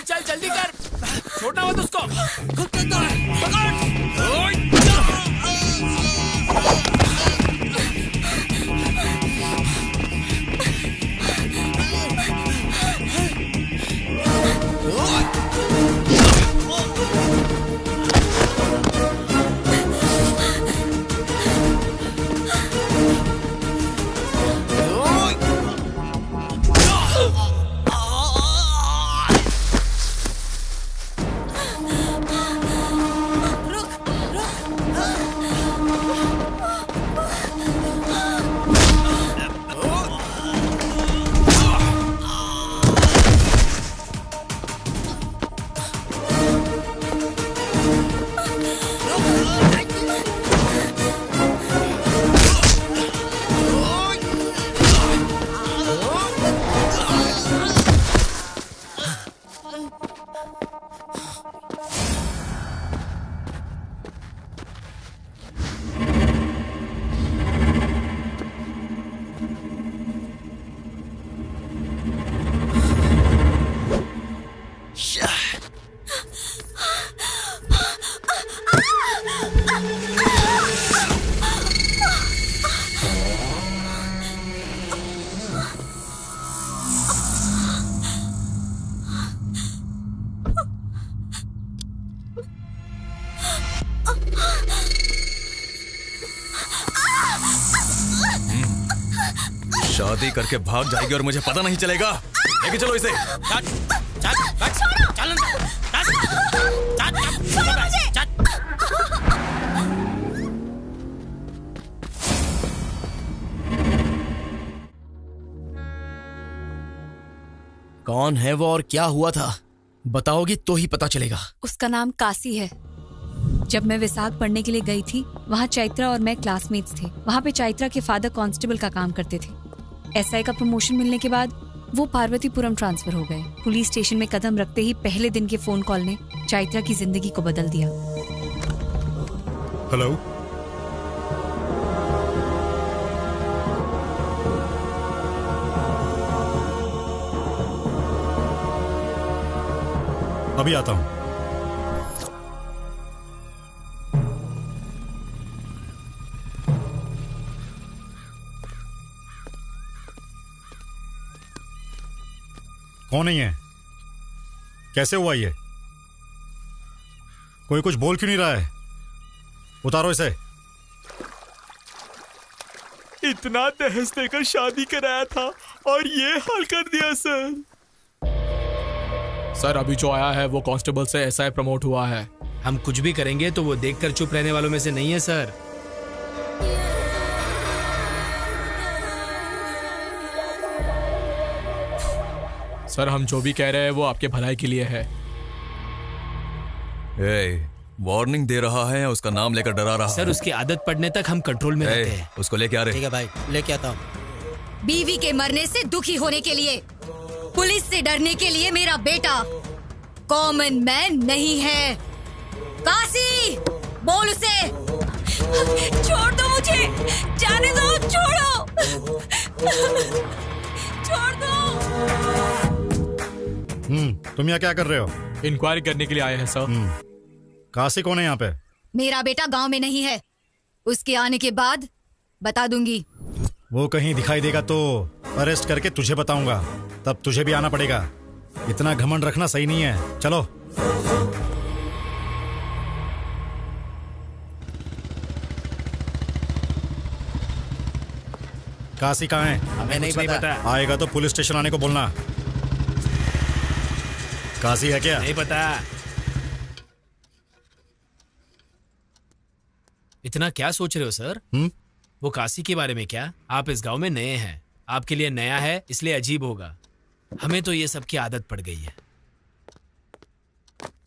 चल जल्दी कर। शादी करके भाग जाएगी और मुझे पता नहीं चलेगा। लेके चलो इसे। कौन है वो और क्या हुआ था, बताओगी तो ही पता चलेगा। उसका नाम काशी है। जब मैं विशाख पढ़ने के लिए गई थी, वहाँ चैत्रा और मैं क्लासमेट्स थे। वहाँ पे चैत्रा के फादर कांस्टेबल का काम करते थे। एसआई का प्रमोशन मिलने के बाद वो पार्वतीपुरम ट्रांसफर हो गए। पुलिस स्टेशन में कदम रखते ही पहले दिन के फोन कॉल ने चैत्रा की जिंदगी को बदल दिया। हेलो, अभी आता हूं। कौन नहीं है? कैसे हुआ ये? कोई कुछ बोल क्यों नहीं रहा है? उतारो इसे। इतना दहेज देकर शादी कराया था और ये हाल कर दिया सर। सर अभी जो आया है वो कांस्टेबल से एसआई प्रमोट हुआ है। हम कुछ भी करेंगे तो वो देखकर चुप रहने वालों में से नहीं है सर। सर हम जो भी कह रहे हैं वो आपके भलाई के लिए है। वार्निंग दे रहा है, उसका नाम लेकर डरा रहा है। सर उसकी आदत पड़ने तक हम कंट्रोल में रहते हैं। उसको लेके आ रहे। ठीक है भाई, लेके आता हूँ। बीवी के मरने से दुखी होने के लिए, पुलिस से डरने के लिए मेरा बेटा कॉमन मैन नहीं है। काशी, बोल उसे। छोड़ दो मुझे, जाने दो, छोड़ो, छोड़ दो। तुम यहाँ क्या कर रहे हो? इंक्वायरी करने के लिए आए हैं सर। काशी कौन है यहाँ पे? मेरा बेटा गांव में नहीं है, उसके आने के बाद बता दूंगी। वो कहीं दिखाई देगा तो अरेस्ट करके तुझे बताऊंगा, तब तुझे भी आना पड़ेगा। इतना घमंड रखना सही नहीं है। चलो। काशी कहाँ है? हमें नहीं पता। आएगा तो पुलिस स्टेशन आने को बोलना। काशी है क्या? नहीं पता। इतना क्या सोच रहे हो सर? वो काशी के बारे में क्या? आप इस गांव में नए हैं, आपके लिए नया है इसलिए अजीब होगा। हमें तो ये सब की आदत पड़ गई है।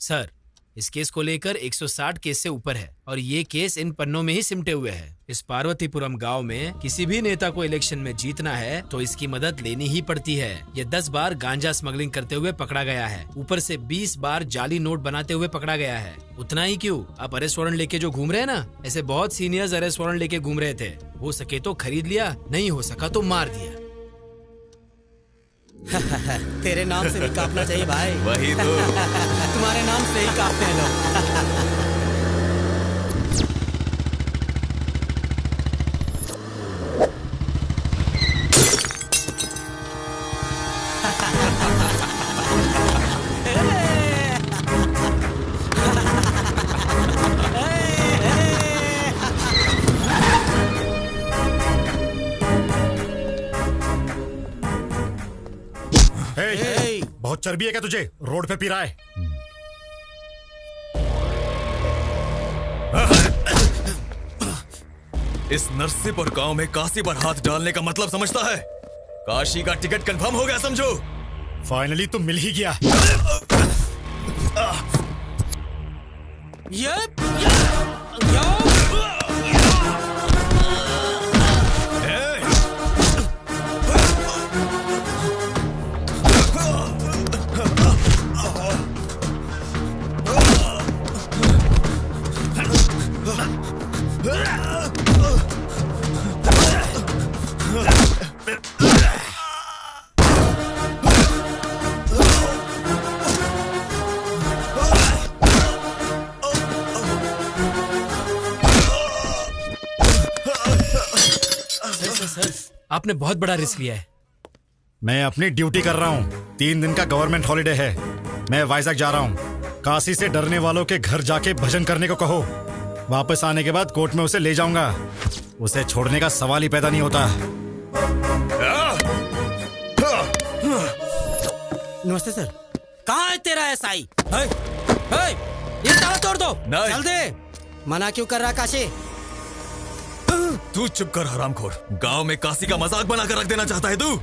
सर इस केस को लेकर 160 केस से ऊपर है और ये केस इन पन्नों में ही सिमटे हुए है। इस पार्वतीपुरम गांव में किसी भी नेता को इलेक्शन में जीतना है तो इसकी मदद लेनी ही पड़ती है। ये 10 बार गांजा स्मगलिंग करते हुए पकड़ा गया है, ऊपर से 20 बार जाली नोट बनाते हुए पकड़ा गया है। उतना ही क्यों, आप अरेस्ट वारंट लेके जो घूम रहे हैं ना, ऐसे बहुत सीनियर्स अरेस्ट वारंट लेके घूम रहे थे। हो सके तो खरीद लिया, नहीं हो सका तो मार दिया। तेरे नाम से भी कांपना चाहिए भाई। वही तो। तुम्हारे नाम से ही काफते हैं लोग। बहुत चर्बी है क्या तुझे? रोड पे पी रहा है। इस नरसिंहपुर गांव में काशी पर हाथ डालने का मतलब समझता है? काशी का टिकट कंफर्म हो गया समझो। फाइनली तुम मिल ही गया। आपने बहुत बड़ा रिस्क लिया है। मैं अपनी ड्यूटी कर रहा हूँ। 3 दिन का गवर्नमेंट हॉलिडे है। मैं वाइजैक जा रहा हूँ। काशी से डरने वालों के घर जाके भजन करने को कहो। वापस आने के बाद कोर्ट में उसे ले जाऊंगा। उसे छोड़ने का सवाल ही पैदा नहीं होता। नमस्ते सर। कहाँ है तेरा एसआई? ये ताला तोड़ दो। चल दे। मना क्यों कर रहा काशी? तू चुप कर हरामखोर। गांव में काशी का मजाक बनाकर रख देना चाहता है तू?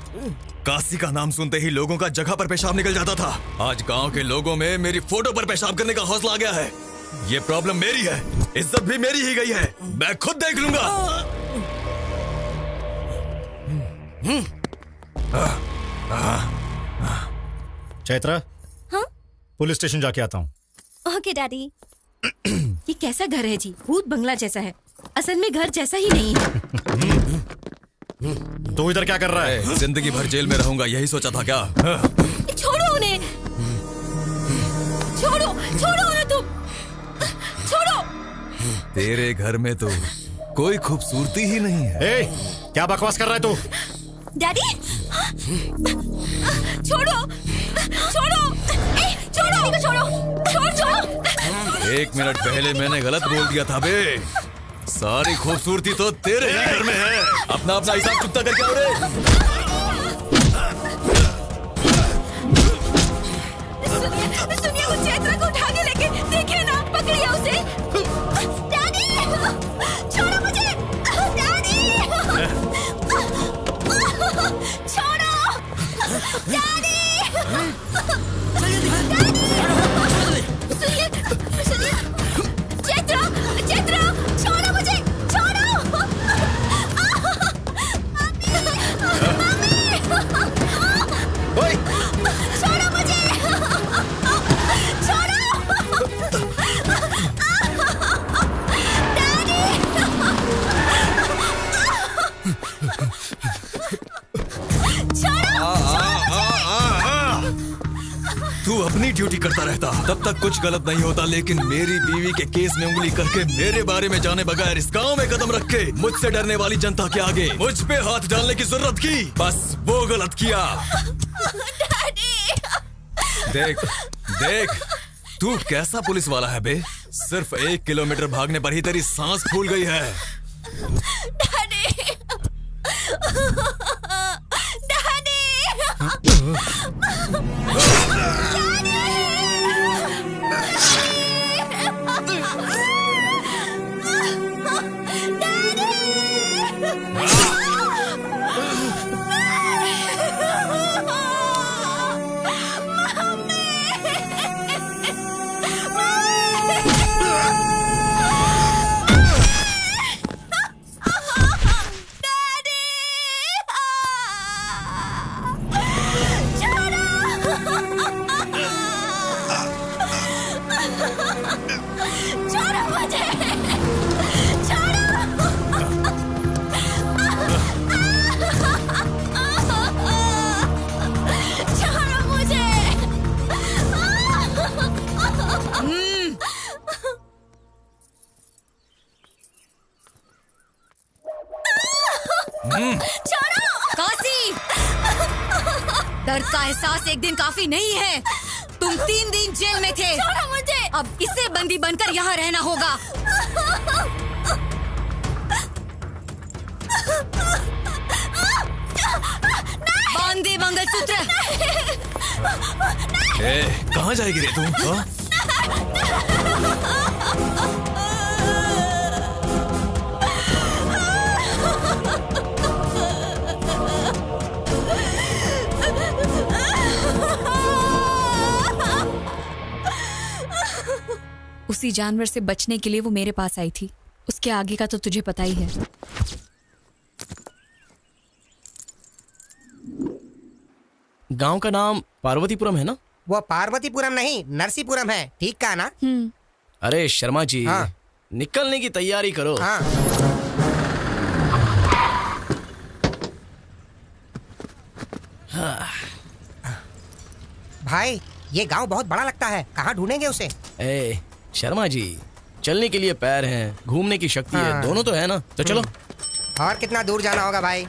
काशी का नाम सुनते ही लोगों का जगह पर पेशाब निकल जाता था। आज गांव के लोगों में मेरी फोटो पर पेशाब करने का हौसला आ गया है। ये प्रॉब्लम मेरी है। इज्जत भी मेरी ही गई है। मैं खुद देख लूंगा। चैत्रा, हाँ? पुलिस स्टेशन जाके आता हूँ। Okay daddy. ये कैसा घर है जी? भूत बंगला जैसा है। असल में घर जैसा ही नहीं है। तू इधर क्या कर रहा है? जिंदगी भर जेल में रहूंगा यही सोचा था क्या? छोड़ो उन्हें। छोड़ो छोड़ो उन्हें तुम। छोड़ो। तेरे घर में तो कोई खूबसूरती ही नहीं है। ए, क्या बकवास कर रहा है तू? डैडी छोड़ो छोड़ो। छोड़ो को छोड़ो। छोड़ो। 1 मिनट पहले मैंने गलत बोल दिया था बे। सारी खूबसूरती तो तेरे ही घर में है। अपना अपना हिसाब चुकता करके आओ रे। सुनिए वो चैत्रा को उठा के लेके देखिए ना, पकड़िए उसे। डैडी छोड़ो मुझे। डैडी छोड़ो। डैडी सुनिए सुनिए। चैत्रा चैत्रा छोड़ो मुझे। छोड़ो। ओए छोड़ो मुझे। छोड़ो। तू अपनी ड्यूटी करता रहता तब तक कुछ गलत नहीं होता, लेकिन मेरी बीवी के केस में उंगली करके मेरे बारे में जाने बगैर इस गांव में कदम रख के मुझसे डरने वाली जनता के आगे मुझ पे हाथ डालने की जरूरत की। बस वो गलत किया। देख देख तू कैसा पुलिस वाला है बे। सिर्फ 1 किलोमीटर भागने पर ही तेरी सांस फूल गई है। छोड़ो। काशी, दर्द का एहसास एक दिन काफी नहीं है। तुम 3 दिन जेल में थे। छोड़ो मुझे। अब इसे बंदी बनकर यहाँ रहना होगा। बांधे मंगलसूत्र। कहाँ जाएगी रे तू? हाँ? उसी जानवर से बचने के लिए वो मेरे पास आई थी। उसके आगे का तो तुझे पता ही है। गांव का नाम पार्वतीपुरम है ना? वो पार्वतीपुरम नहीं, नरसीपुरम है। ठीक कहा ना? अरे शर्मा जी, हाँ। निकलने की तैयारी करो। हाँ। भाई, ये गांव बहुत बड़ा लगता है। कहाँ ढूंढेंगे उसे? ए शर्मा जी, चलने के लिए पैर हैं, घूमने की शक्ति है, हाँ। दोनों तो है ना। तो चलो। और कितना दूर जाना होगा भाई?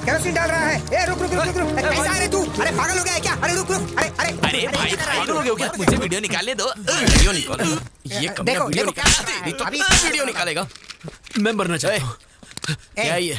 केरोसिन डाल रहा है। ए, रुक रुक रुक रुक रुक। कैसा है रे तू? अरे पागल हो गया है क्या? अरे रुक रुक। अरे अरे अरे भाई, पागल हो गया क्या? मुझे वीडियो निकालने दो। वीडियो निकालो। ये कमीना वीडियो निकाल। तो वीडियो निकालेगा। मैं मरना चाहता हूँ। क्या ये?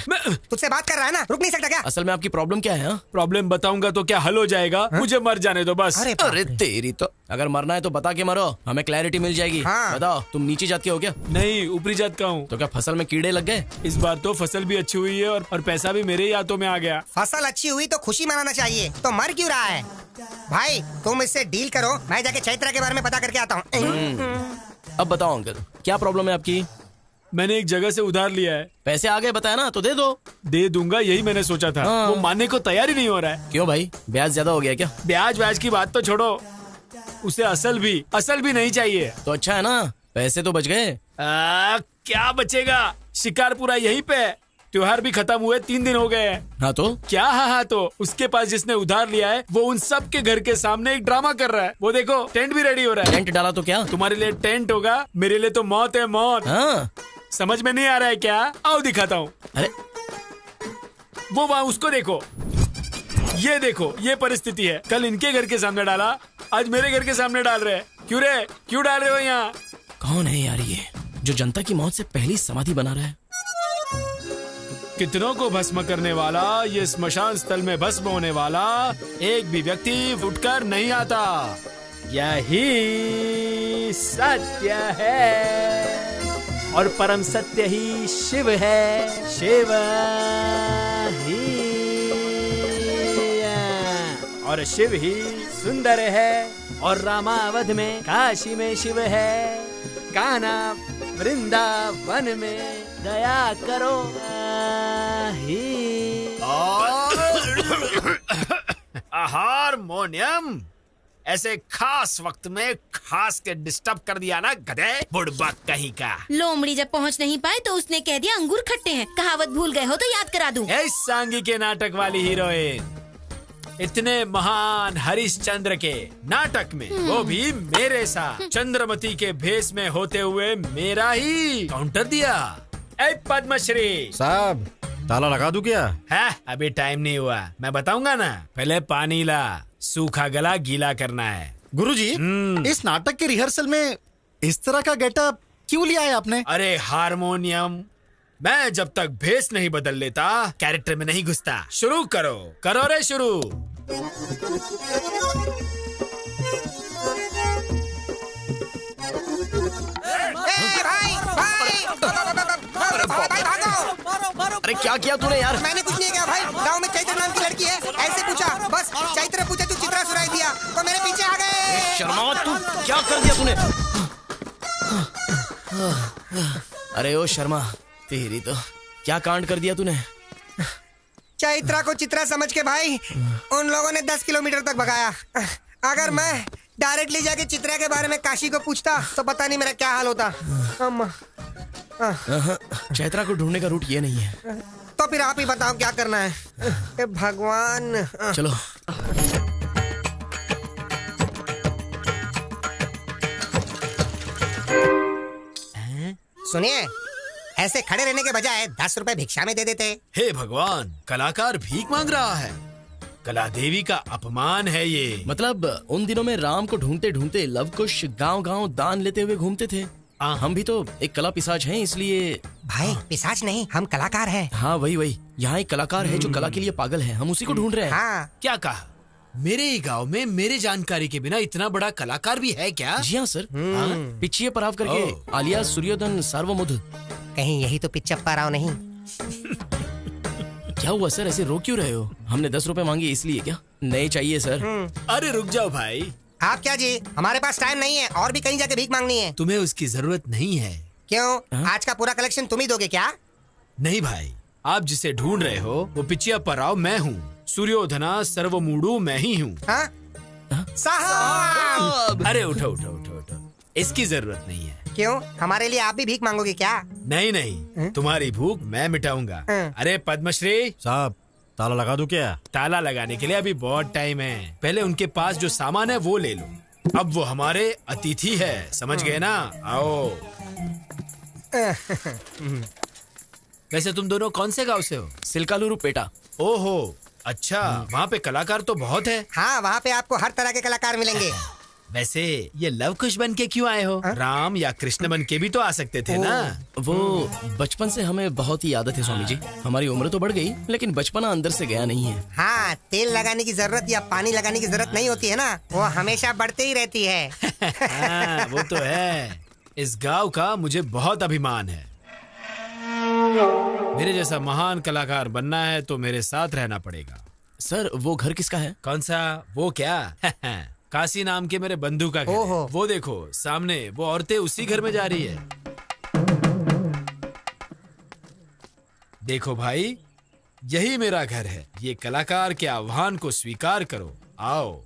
तुझसे बात कर रहा है ना, रुक नहीं सकता क्या? असल में आपकी प्रॉब्लम क्या है? प्रॉब्लम बताऊंगा तो क्या हल हो जाएगा? मुझे मर जाने दो बस। अरे तेरी तो, अगर मरना है तो बता के मरो, हमें क्लैरिटी मिल जाएगी। बताओ, तुम नीची जात के हो क्या? नहीं, ऊपरी जात का हूँ। तो क्या फसल में कीड़े लग गए? इस बार तो फसल भी अच्छी हुई है और पैसा भी मेरे ही हाथों में आ गया। फसल अच्छी हुई तो खुशी मनाना चाहिए, तो मर क्यों रहा है? भाई तुम इससे डील करो, मैं जाके चैत्रा के बारे में पता करके आता हूँ। अब बताओ अंकल, क्या प्रॉब्लम है आपकी? मैंने एक जगह से उधार लिया है। पैसे आ गए बताया ना, तो दे दो। दे दूंगा, यही मैंने सोचा था। वो मानने को तैयार ही नहीं हो रहा है। क्यों भाई, ब्याज ज्यादा हो गया क्या? ब्याज की बात तो छोड़ो, उसे असल भी नहीं चाहिए। तो अच्छा है ना, पैसे तो बच गए। क्या बचेगा, शिकार पूरा यहीं पे। त्योहार भी खत्म हुए 3 दिन हो गए हैं। हाँ तो क्या? हाँ तो उसके पास जिसने उधार लिया है वो उन सब के घर के सामने एक ड्रामा कर रहा है। वो देखो, टेंट भी रेडी हो रहा है। टेंट डाला तो क्या? तुम्हारे लिए टेंट होगा, मेरे लिए तो मौत है, मौत। हाँ। समझ में नहीं आ रहा है क्या? आओ दिखाता हूँ। अरे वो वहाँ, उसको देखो, ये देखो, ये परिस्थिति है। कल इनके घर के सामने डाला, आज मेरे घर के सामने डाल रहे हैं। क्यों रे, क्यों डाल रहे हो यहाँ? कौन है यार ये, जो जनता की मौत से पहली समाधि बना रहा है? कितनों को भस्म करने वाला, ये स्मशान स्थल में भस्म होने वाला एक भी व्यक्ति उठकर नहीं आता। यही सत्य है और परम सत्य ही शिव है। शिव ही और शिव ही सुंदर है और रामावध में काशी में शिव है। कान्हा वृंदावन में दया करो हारमोनियम ऐसे खास वक्त में खास के डिस्टर्ब कर दिया ना, गधे बुड़बक कहीं का। लोमड़ी जब पहुंच नहीं पाए तो उसने कह दिया अंगूर खट्टे हैं। कहावत भूल गए हो तो याद करा दूं। इस सांगी के नाटक वाली हीरोइन, इतने महान हरिश्चंद्र के नाटक में वो भी मेरे साथ चंद्रमती के भेष में होते हुए मेरा ही काउंटर दिया। ए पद्मश्री साहब, ताला लगा दूं क्या? है, अभी टाइम नहीं हुआ, मैं बताऊंगा ना। पहले पानी ला, सूखा गला गीला करना है। गुरुजी, इस नाटक के रिहर्सल में इस तरह का गेटअप क्यों लिया है आपने? अरे हारमोनियम, मैं जब तक भेष नहीं बदल लेता कैरेक्टर में नहीं घुसता। शुरू करो, करो रे शुरू। अरे क्या किया तूने यार? मैंने कुछ नहीं किया भाई, गांव में चैत्र नाम की लड़की है, ऐसे पूछा, बस चैत्र पूछा तू चित्रा सुनाई दिया तो मेरे पीछे आ गए। शर्मा, तू क्या कर दिया तूने? अरे ओ शर्मा, तेरी तो क्या कांड कर दिया तूने? चैत्रा को चित्रा समझ के भाई उन लोगों ने 10 किलोमीटर तक भगाया। अगर मैं डायरेक्टली जाके चित्रा के बारे में काशी को पूछता तो पता नहीं मेरा क्या हाल होता। चैत्रा को ढूंढने का रूट ये नहीं है। तो फिर आप ही बताओ क्या करना है। ए भगवान। चलो। सुनिए, ऐसे खड़े रहने के बजाय 10 रुपए भिक्षा में दे देते। हे भगवान, कलाकार भीख मांग रहा है। कला देवी का अपमान है ये। मतलब उन दिनों में राम को ढूंढते ढूंढते लवकुश गांव-गांव दान लेते हुए घूमते थे। हम भी तो एक कला पिशाच हैं, इसलिए। भाई पिशाच नहीं, हम कलाकार हैं। हाँ वही। यहाँ एक कलाकार है जो कला के लिए पागल है, हम उसी को ढूंढ रहे हैं। हाँ। क्या कहा? मेरे ही गांव में मेरे जानकारी के बिना इतना बड़ा कलाकार भी है क्या? जी हाँ सर। पिछिए पराव करके आलिया सूर्योधन सार्वमुध। कहीं यही तो पिच्चप्पा राव नहीं? क्या हुआ सर, ऐसे रो क्यों रहे हो? हमने 10 रुपए मांगे इसलिए क्या? नहीं चाहिए सर। अरे रुक जाओ भाई। आप क्या जी, हमारे पास टाइम नहीं है और भी कहीं जाके भीख मांगनी है। तुम्हें उसकी जरूरत नहीं है। क्यों? आज का पूरा कलेक्शन तुम ही दोगे क्या? नहीं भाई, आप जिसे ढूंढ रहे हो वो पिचियप्पा राव मैं हूँ। सूर्योधना सर्वमूढ़ मैं ही हूँ। साहब! अरे उठो, इसकी जरूरत नहीं है। क्यों? हमारे लिए आप भी भीख मांगोगे क्या? नहीं, तुम्हारी भूख मैं मिटाऊंगा। अरे पद्मश्री साहब, ताला लगा दूं क्या? ताला लगाने के लिए अभी बहुत टाइम है। पहले उनके पास जो सामान है वो ले लो। अब वो हमारे अतिथि है, समझ गए ना? आओ। वैसे तुम दोनों कौन से गांव से हो? सिलकालुरु पेटा। ओहो, अच्छा। वहाँ पे कलाकार तो बहुत है। हाँ, वहाँ पे आपको हर तरह के कलाकार मिलेंगे। वैसे ये लवकुश बन के क्यों आए हो? राम या कृष्ण बन के भी तो आ सकते थे ना। वो बचपन से हमें बहुत ही आदत है स्वामी जी। हमारी उम्र तो बढ़ गई लेकिन बचपना अंदर से गया नहीं है। हाँ, तेल लगाने की जरूरत या पानी लगाने की जरूरत नहीं होती है ना, वो हमेशा बढ़ते ही रहती है। हाँ, वो तो है। इस गांव का मुझे बहुत अभिमान है। मेरे जैसा महान कलाकार बनना है तो मेरे साथ रहना पड़ेगा। सर वो घर किसका है? कौन सा? वो क्या? काशी नाम के मेरे बंधु का घर है। वो देखो सामने, वो औरतें उसी घर में जा रही है। देखो भाई, यही मेरा घर है। ये कलाकार के आह्वान को स्वीकार करो। आओ।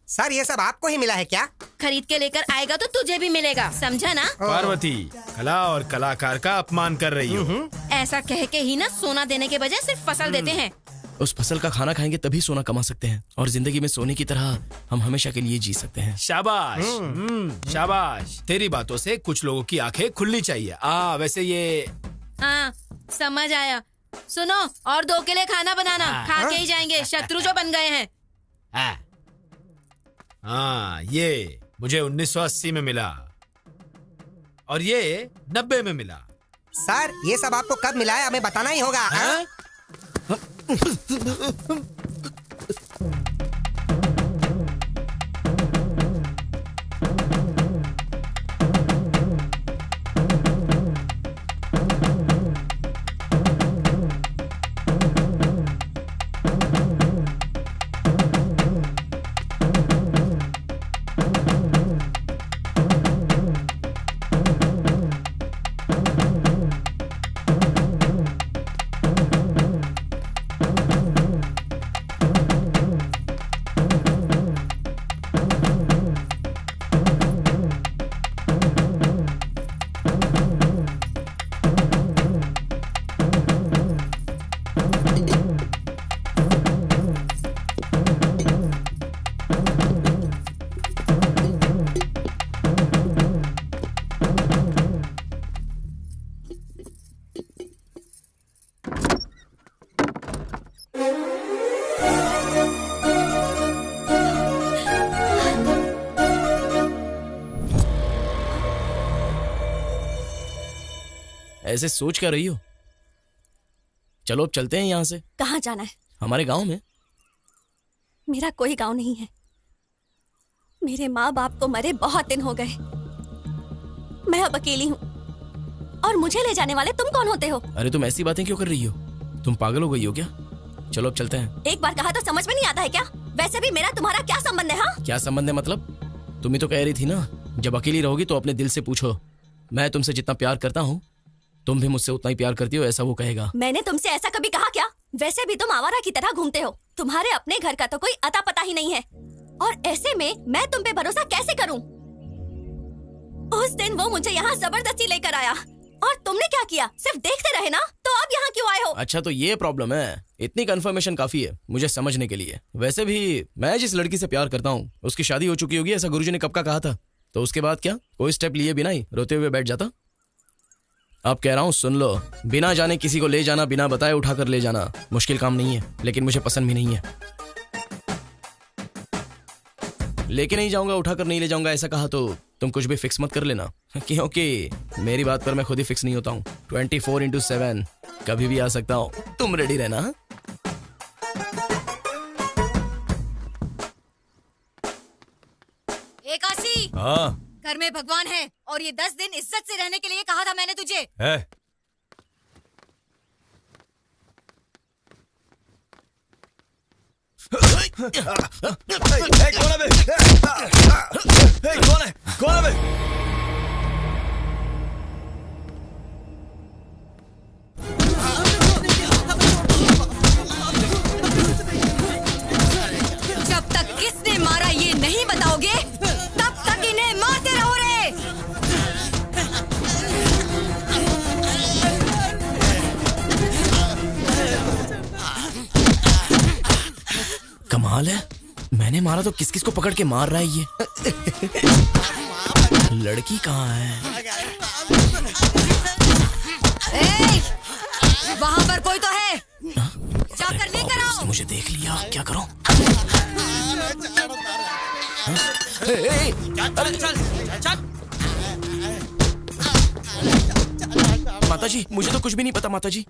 सर ये सब आपको ही मिला है क्या? खरीद के लेकर आएगा तो तुझे भी मिलेगा, समझा ना? पार्वती, कला और कलाकार का अपमान कर रही हो। ऐसा कह के ही ना सोना देने के बजाय सिर्फ फसल देते हैं। उस फसल का खाना खाएंगे तभी सोना कमा सकते हैं और जिंदगी में सोने की तरह हम हमेशा के लिए जी सकते हैं। शाबाश, शाबाश। तेरी बातों से कुछ लोगों की आंखें खुलनी चाहिए। वैसे ये समझ आया। सुनो, और 2 के लिए खाना बनाना। खा के ही जाएंगे, शत्रु जो बन गए हैं। ये मुझे 1980 में मिला और ये 90 में मिला। सर ये सब आपको कब मिला है हमें बताना ही होगा। ऐसे सोच क्या रही हो? चलो अब चलते हैं यहाँ से। कहाँ जाना है? हमारे गांव में। मेरा कोई गांव नहीं है। मेरे माँ बाप को मरे बहुत दिन हो गए। मैं अब अकेली हूँ और मुझे ले जाने वाले तुम कौन होते हो? अरे तुम ऐसी बातें क्यों कर रही हो? तुम पागल हो गई हो क्या? चलो अब चलते हैं। एक बार कहा तो समझ में नहीं आता है क्या? वैसे भी मेरा तुम्हारा क्या संबंध है? हाँ, क्या संबंध है मतलब? तुम ही तो कह रही थी ना, जब अकेली रहोगी तो अपने दिल से पूछो। मैं तुमसे जितना प्यार करता हूँ तुम भी मुझसे उतना ही प्यार करती हो, ऐसा वो कहेगा। मैंने तुमसे ऐसा कभी कहा क्या? वैसे भी तुम आवारा की तरह घूमते हो। तुम्हारे अपने घर का तो कोई अता पता ही नहीं है और ऐसे में मैं तुम पे भरोसा कैसे करूं? उस दिन वो मुझे यहाँ जबरदस्ती लेकर आया और तुमने क्या किया? सिर्फ देखते रहे ना, तो अब यहाँ क्यों आए हो? अच्छा तो ये प्रॉब्लम है। इतनी कंफर्मेशन काफी है मुझे समझने के लिए। वैसे भी मैं जिस लड़की से प्यार करता हूँ उसकी शादी हो चुकी होगी, ऐसा गुरुजी ने कब का कहा था। तो उसके बाद क्या? कोई स्टेप लिए बिना ही रोते हुए बैठ जाता? अब कह रहा हूँ सुन लो, बिना जाने किसी को ले जाना, बिना बताए उठाकर ले जाना मुश्किल काम नहीं है, लेकिन मुझे पसंद भी नहीं है। लेके नहीं जाऊंगा, उठाकर नहीं ले जाऊंगा ऐसा कहा तो तुम कुछ भी फिक्स मत कर लेना, क्योंकि मेरी बात पर मैं खुद ही फिक्स नहीं होता हूँ। 24/7 कभी भी आ सकता हूँ, तुम रेडी रहना। काशी, हाँ घर में भगवान है और ये 10 दिन इज्जत से रहने के लिए कहा था मैंने तुझे। है। कौन है बे? जब तक किसने मारा ये नहीं बताओगे तब तक इन्हें मारते रहो रे। कमाल है, मैंने मारा तो किस किस को पकड़ के मार रहा है ये। लड़की कहाँ है? वहाँ पर कोई तो है, जाकर लेकर आओ। मुझे देख लिया, क्या करूं? माताजी, मुझे तो कुछ भी नहीं पता माताजी।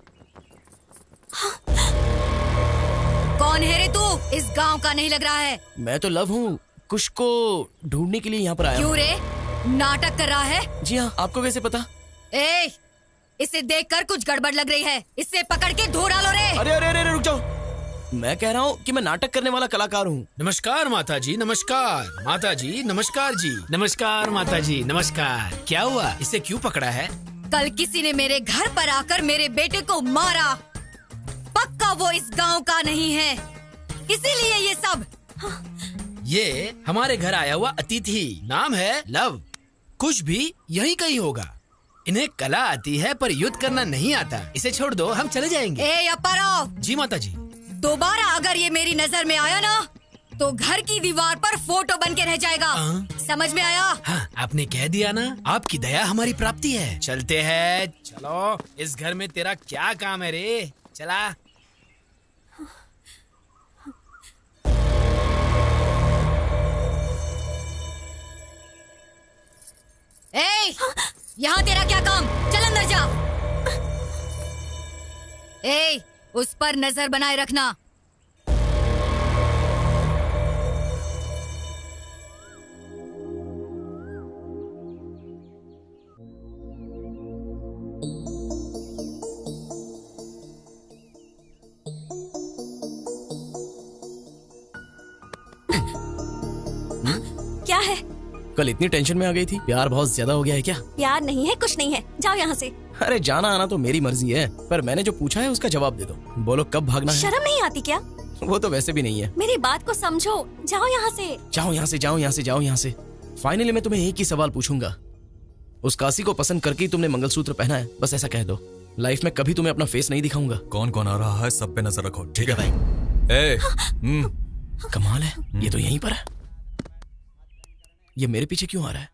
कौन है रे तू? इस गांव का नहीं लग रहा है। मैं तो लव हूँ, कुछ को ढूंढने के लिए यहाँ पर आया। क्यों रे, नाटक कर रहा है? जी हाँ, आपको कैसे पता? इसे देखकर कुछ गड़बड़ लग रही है, इसे पकड़ के धो डालो रे। अरे अरे अरे रुक जाओ, मैं कह रहा हूँ कि मैं नाटक करने वाला कलाकार हूँ। नमस्कार माता जी, नमस्कार माता जी, नमस्कार जी, नमस्कार माता जी, नमस्कार। क्या हुआ, इसे क्यों पकड़ा है? कल किसी ने मेरे घर पर आकर मेरे बेटे को मारा, पक्का वो इस गांव का नहीं है, इसीलिए ये सब। ये हमारे घर आया हुआ अतिथि, नाम है लव, कुछ भी यही कहीं होगा। इन्हें कला आती है पर युद्ध करना नहीं आता, इसे छोड़ दो, हम चले जाएंगे। अप्पाराव। जी माता जी। दोबारा अगर ये मेरी नजर में आया ना तो घर की दीवार पर फोटो बन के रह जाएगा। समझ में आया? हाँ, आपने कह दिया ना, आपकी दया हमारी प्राप्ति है। चलते हैं, चलो। इस घर में तेरा क्या काम है रे, चला। यहाँ तेरा क्या काम? चल अंदर जा। उस पर नजर बनाए रखना। क्या है? कल इतनी टेंशन में आ गई थी, प्यार बहुत ज्यादा हो गया है क्या? प्यार नहीं है, कुछ नहीं है, जाओ यहाँ से। अरे जाना आना तो मेरी मर्जी है, पर मैंने जो पूछा है उसका जवाब दे दो। बोलो कब भागना है? शर्म नहीं आती क्या? वो तो वैसे भी नहीं है। मेरी बात को समझो, जाओ यहाँ से। जाओ यहाँ से, जाओ यहाँ से, जाओ यहाँ से। फाइनली मैं तुम्हें एक ही सवाल पूछूंगा, उस काशी को पसंद करके ही तुमने मंगलसूत्र पहना है? बस ऐसा कह दो। लाइफ में कभी तुम्हें अपना फेस नहीं दिखाऊंगा। कौन कौन आ रहा है सब पे नजर रखो, ठीक है भाई? कमाल है, ये तो यहीं पर है। ये मेरे पीछे क्यों आ रहा है?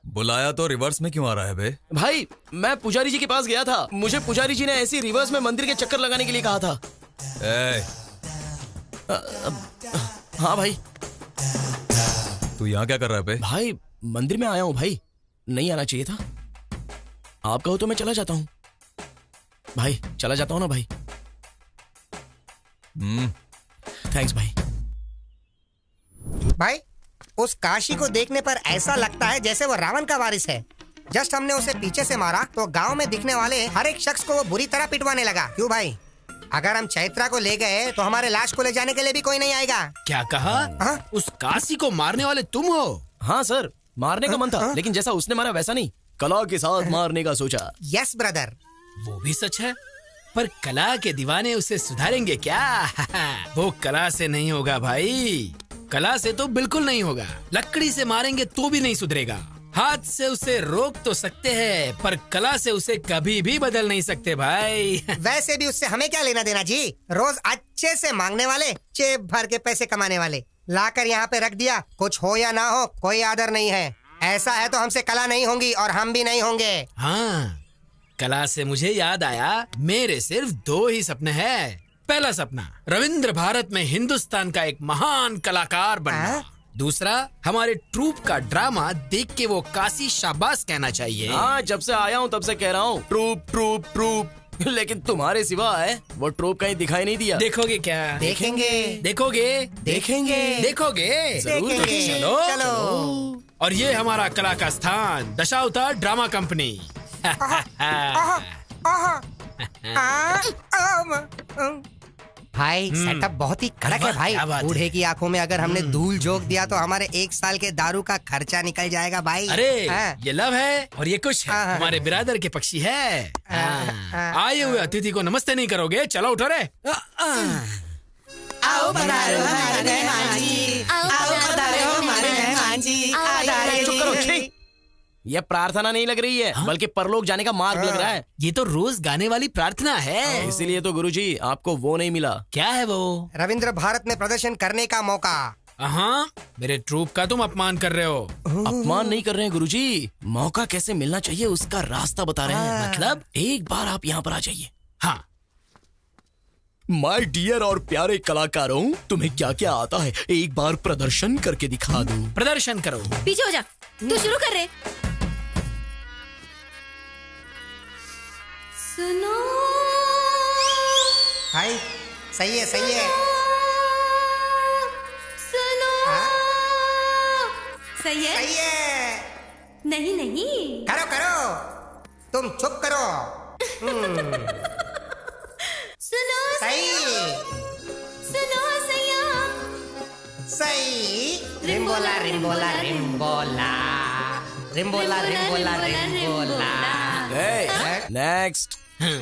बुलाया तो रिवर्स में क्यों आ रहा है बे? भाई मैं पुजारी जी के पास गया था, मुझे पुजारी जी ने ऐसी रिवर्स में मंदिर के चक्कर लगाने के लिए कहा था। हाँ भाई। तू यहाँ क्या कर रहा है बे? भाई मंदिर में आया हूँ भाई, नहीं आना चाहिए था। आप कहो तो मैं चला जाता हूँ भाई, चला जाता हूँ ना भाई। थैंक्स भाई। भाई उस काशी को देखने पर ऐसा लगता है जैसे वो रावण का वारिस है। जस्ट हमने उसे पीछे से मारा तो गांव में दिखने वाले हर एक शख्स को वो बुरी तरह पिटवाने लगा। क्यों भाई? अगर हम चैत्रा को ले गए तो हमारे लाश को ले जाने के लिए भी कोई नहीं आएगा। क्या कहा? उस काशी को मारने वाले तुम हो? हाँ सर, मारने का मन था, लेकिन जैसा उसने मारा वैसा नहीं, कला के साथ मारने का सोचा। Yes brother. वो भी सच है, पर कला के दीवाने उसे सुधारेंगे क्या? वो कला से नहीं होगा भाई, कला से तो बिल्कुल नहीं होगा। लकड़ी से मारेंगे तो भी नहीं सुधरेगा। हाथ से उसे रोक तो सकते हैं, पर कला से उसे कभी भी बदल नहीं सकते भाई। वैसे भी उससे हमें क्या लेना देना जी? रोज अच्छे से मांगने वाले, जेब भर के पैसे कमाने वाले। लाकर यहाँ पे रख दिया, कुछ हो या ना हो कोई आदर नहीं है। ऐसा है तो हमसे कला नहीं होंगी और हम भी नहीं होंगे। हाँ, कला से मुझे याद आया, मेरे सिर्फ 2 ही सपने हैं। पहला सपना रविंद्र भारत में हिंदुस्तान का एक महान कलाकार बनना। दूसरा, हमारे ट्रूप का ड्रामा देख के वो काशी शाबाश कहना चाहिए। हाँ, जब से आया हूँ तब से कह रहा हूँ ट्रूप ट्रूप ट्रूप, लेकिन तुम्हारे सिवा है वो ट्रूप कहीं दिखाई नहीं दिया। देखोगे क्या? देखेंगे। देखोगे? देखेंगे। देखोगे? जरूर देखेंगे। चलो चलो। और ये हमारा कला का स्थान दशावतार ड्रामा कंपनी। भाई सेटअप बहुत ही कड़क है भाई। बूढ़े की आंखों में अगर हमने धूल झोंक दिया तो हमारे 1 साल के दारू का खर्चा निकल जाएगा भाई। अरे ये लव है और ये कुछ है, हमारे बिरादर के पक्षी है। आए हुए अतिथि को नमस्ते नहीं करोगे? चलो उठो रे। आओ पधारो हमारे मेहमान जी, आओ पधारो हमारे मेहमान जी। चुप करो, छी। ये प्रार्थना नहीं लग रही है, बल्कि परलोक जाने का मार्ग लग रहा है। ये तो रोज गाने वाली प्रार्थना है। इसीलिए तो गुरुजी आपको वो नहीं मिला। क्या है वो? रविंद्र भारत में प्रदर्शन करने का मौका। हाँ, मेरे ट्रूप का तुम अपमान कर रहे हो। अपमान नहीं कर रहे हैं गुरुजी, मौका कैसे मिलना चाहिए उसका रास्ता बता रहे हैं। मतलब एक बार आप यहाँ पर आ जाइए। हाँ। माय डियर और प्यारे कलाकारों, तुम्हें क्या क्या आता है एक बार प्रदर्शन करके दिखा दो। प्रदर्शन करो। पीछे हो जा, तू शुरू कर रहे। सुनो भाई सही है, सही है। सुनो सही है, सही है। नहीं नहीं, करो करो, तुम चुप करो। सुनो सही, सुनो सैया, सही। रिम्बोला रिम्बोला रिम्बोला रिम्बोला रिम्बोला रिम्बोला। नेक्स्ट। रुक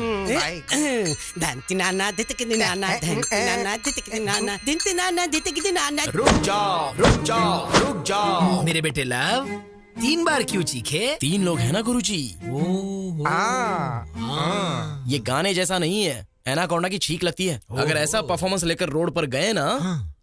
जाओ, रुक जाओ, रुक जाओ। मेरे बेटे लव 3 बार क्यों चीखे? 3 लोग हैं ना गुरुजी। ये गाने जैसा नहीं है, एनाकोंडा की छींक लगती है। अगर ऐसा परफॉर्मेंस लेकर रोड पर गए ना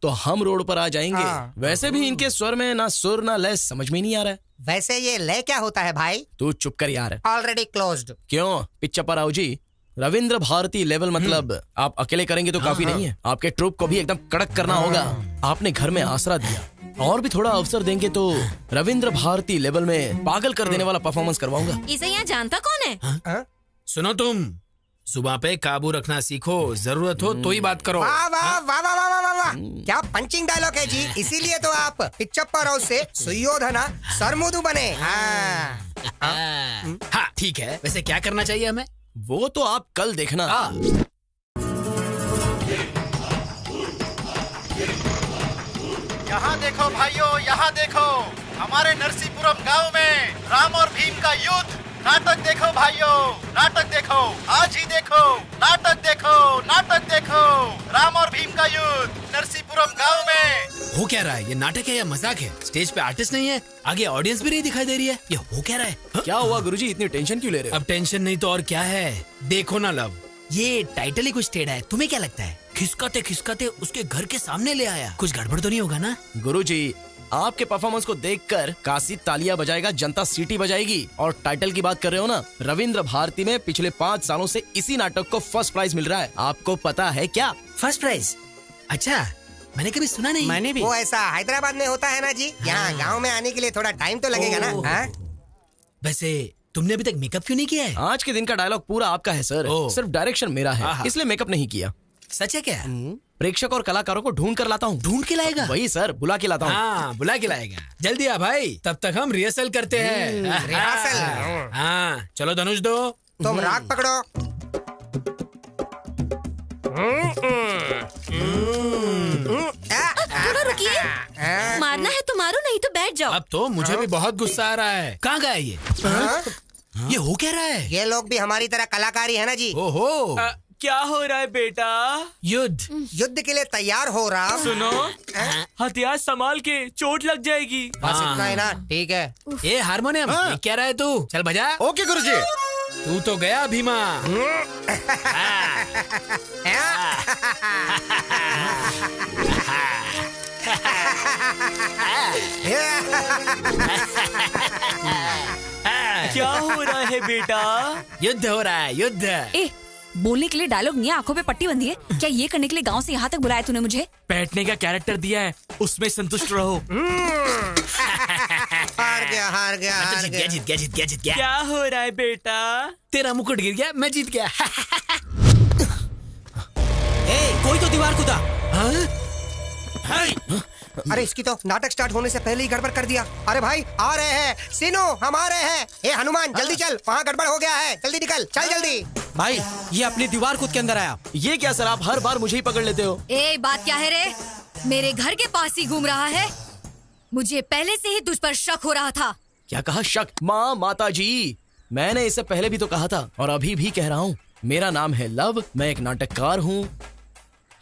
तो हम रोड पर आ जाएंगे। वैसे भी इनके स्वर में ना सुर ना लय समझ में नहीं आ रहा है। वैसे ये लय क्या होता है भाई? तू चुप कर यार। Already closed. क्यों पिच्चप्पा राव जी? रविंद्र भारती लेवल मतलब आप अकेले करेंगे तो काफी नहीं है, आपके ट्रूप को भी एकदम कड़क करना होगा। आपने घर में आसरा दिया, और भी थोड़ा अवसर देंगे तो रविंद्र भारती लेवल में पागल कर देने वाला परफॉर्मेंस करवाऊंगा। इसे यहाँ जानता कौन है? सुनो, तुम सुबह पे काबू रखना सीखो, जरूरत हो तो ही बात करो। वाह वाह वाह वाह वाह वाह वाह, क्या पंचिंग डायलॉग है जी। इसीलिए तो आप पिच्चप्पा राव से सुयोधना सरमुदु बने। हाँ ठीक है, वैसे क्या करना चाहिए हमें? वो तो आप कल देखना। यहाँ देखो भाइयों, यहाँ देखो, हमारे नरसीपुरम गांव में राम और भीम का युद्ध। नाटक देखो भाइयों, नाटक देखो, आज ही देखो, नाटक देखो, नाटक देखो, राम और भीम का युद्ध नरसीपुरम गांव में। हो क्या रहा है? ये नाटक है या मजाक है? स्टेज पे आर्टिस्ट नहीं है, आगे ऑडियंस भी नहीं दिखाई दे रही है, ये हो क्या रहा है? क्या हुआ गुरुजी, इतनी टेंशन क्यों ले रहे हो? अब टेंशन नहीं तो और क्या है। देखो ना लव, ये टाइटल ही कुछ टेढ़ा है। तुम्हें क्या लगता है? खिसकाते खिसकाते उसके घर के सामने ले आया, कुछ गड़बड़ तो नहीं होगा ना? गुरुजी, आपके परफॉर्मेंस को देखकर काशी तालियां बजाएगा, जनता सीटी बजाएगी। और टाइटल की बात कर रहे हो ना, रविंद्र भारती में पिछले 5 सालों से इसी नाटक को फर्स्ट प्राइज मिल रहा है। आपको पता है क्या? First prize? अच्छा, मैंने कभी सुना नहीं। मैंने भी। वो ऐसा हैदराबाद में होता है ना जी। यहाँ गांव में आने के लिए थोड़ा टाइम तो लगेगा ना। वैसे तुमने अभी तक मेकअप क्यों नहीं किया है? आज के दिन का डायलॉग पूरा आपका है सर, सिर्फ डायरेक्शन मेरा है, इसलिए मेकअप नहीं किया। सच है क्या? प्रेक्षक और कलाकारों को ढूंढ कर लाता हूँ। ढूंढ के लाएगा? वही सर, बुला के लाता हूँ। हाँ, बुला के लाएगा। जल्दी आ भाई, तब तक हम रिहर्सल करते हैं। रिहर्सल? हाँ, चलो धनुष दो। तुम राग पकड़ो। थोड़ा रुकिए, मारना है तो मारो, नहीं तो बैठ जाओ। अब तो मुझे भी बहुत गुस्सा आ रहा है। कहाँ गया ये? ये हो क्या रहा है? ये लोग भी हमारी तरह कलाकारी है ना जी। ओहो, क्या हो रहा है बेटा? युद्ध। युद्ध के लिए तैयार हो रहा। सुनो, हथियार संभाल के, चोट लग जाएगी। बस इतना ही ना, ठीक है। ये हारमोनियम ये क्या रहा है तू? चल बजा। ओके गुरुजी। तू तो गया भीमा। क्या हो रहा है बेटा? युद्ध हो रहा है, युद्ध। ए, बोलने के लिए डायलॉग नहीं है, आंखों पे पट्टी बंधी है क्या? ये करने के लिए गांव से यहाँ तक बुलाया तूने मुझे? बैठने का कैरेक्टर दिया है, उसमें संतुष्ट रहो। हार गया, हार गया, हार गया। जीत गया। क्या हो रहा है बेटा? तेरा मुकुट गिर गया, मैं जीत गया। कोई तो दीवार कूदा। अरे इसकी तो नाटक स्टार्ट होने से पहले ही गड़बड़ कर दिया। अरे भाई आ रहे हैं, सीनू हम आ रहे हैं। ए हनुमान जल्दी चल, वहाँ गड़बड़ हो गया है, जल्दी निकल, चल जल्दी। भाई ये अपनी दीवार कूद के अंदर आया। ये क्या सर, आप हर बार मुझे ही पकड़ लेते हो। ए बात क्या है रे? मेरे घर के पास ही घूम रहा है। मुझे पहले से ही तुझ पर शक हो रहा था। क्या कहा शक? माँ, माता जी, मैंने इससे पहले भी तो कहा था और अभी भी कह रहा हूँ, मेरा नाम है लव, मैं एक नाटककार हूँ।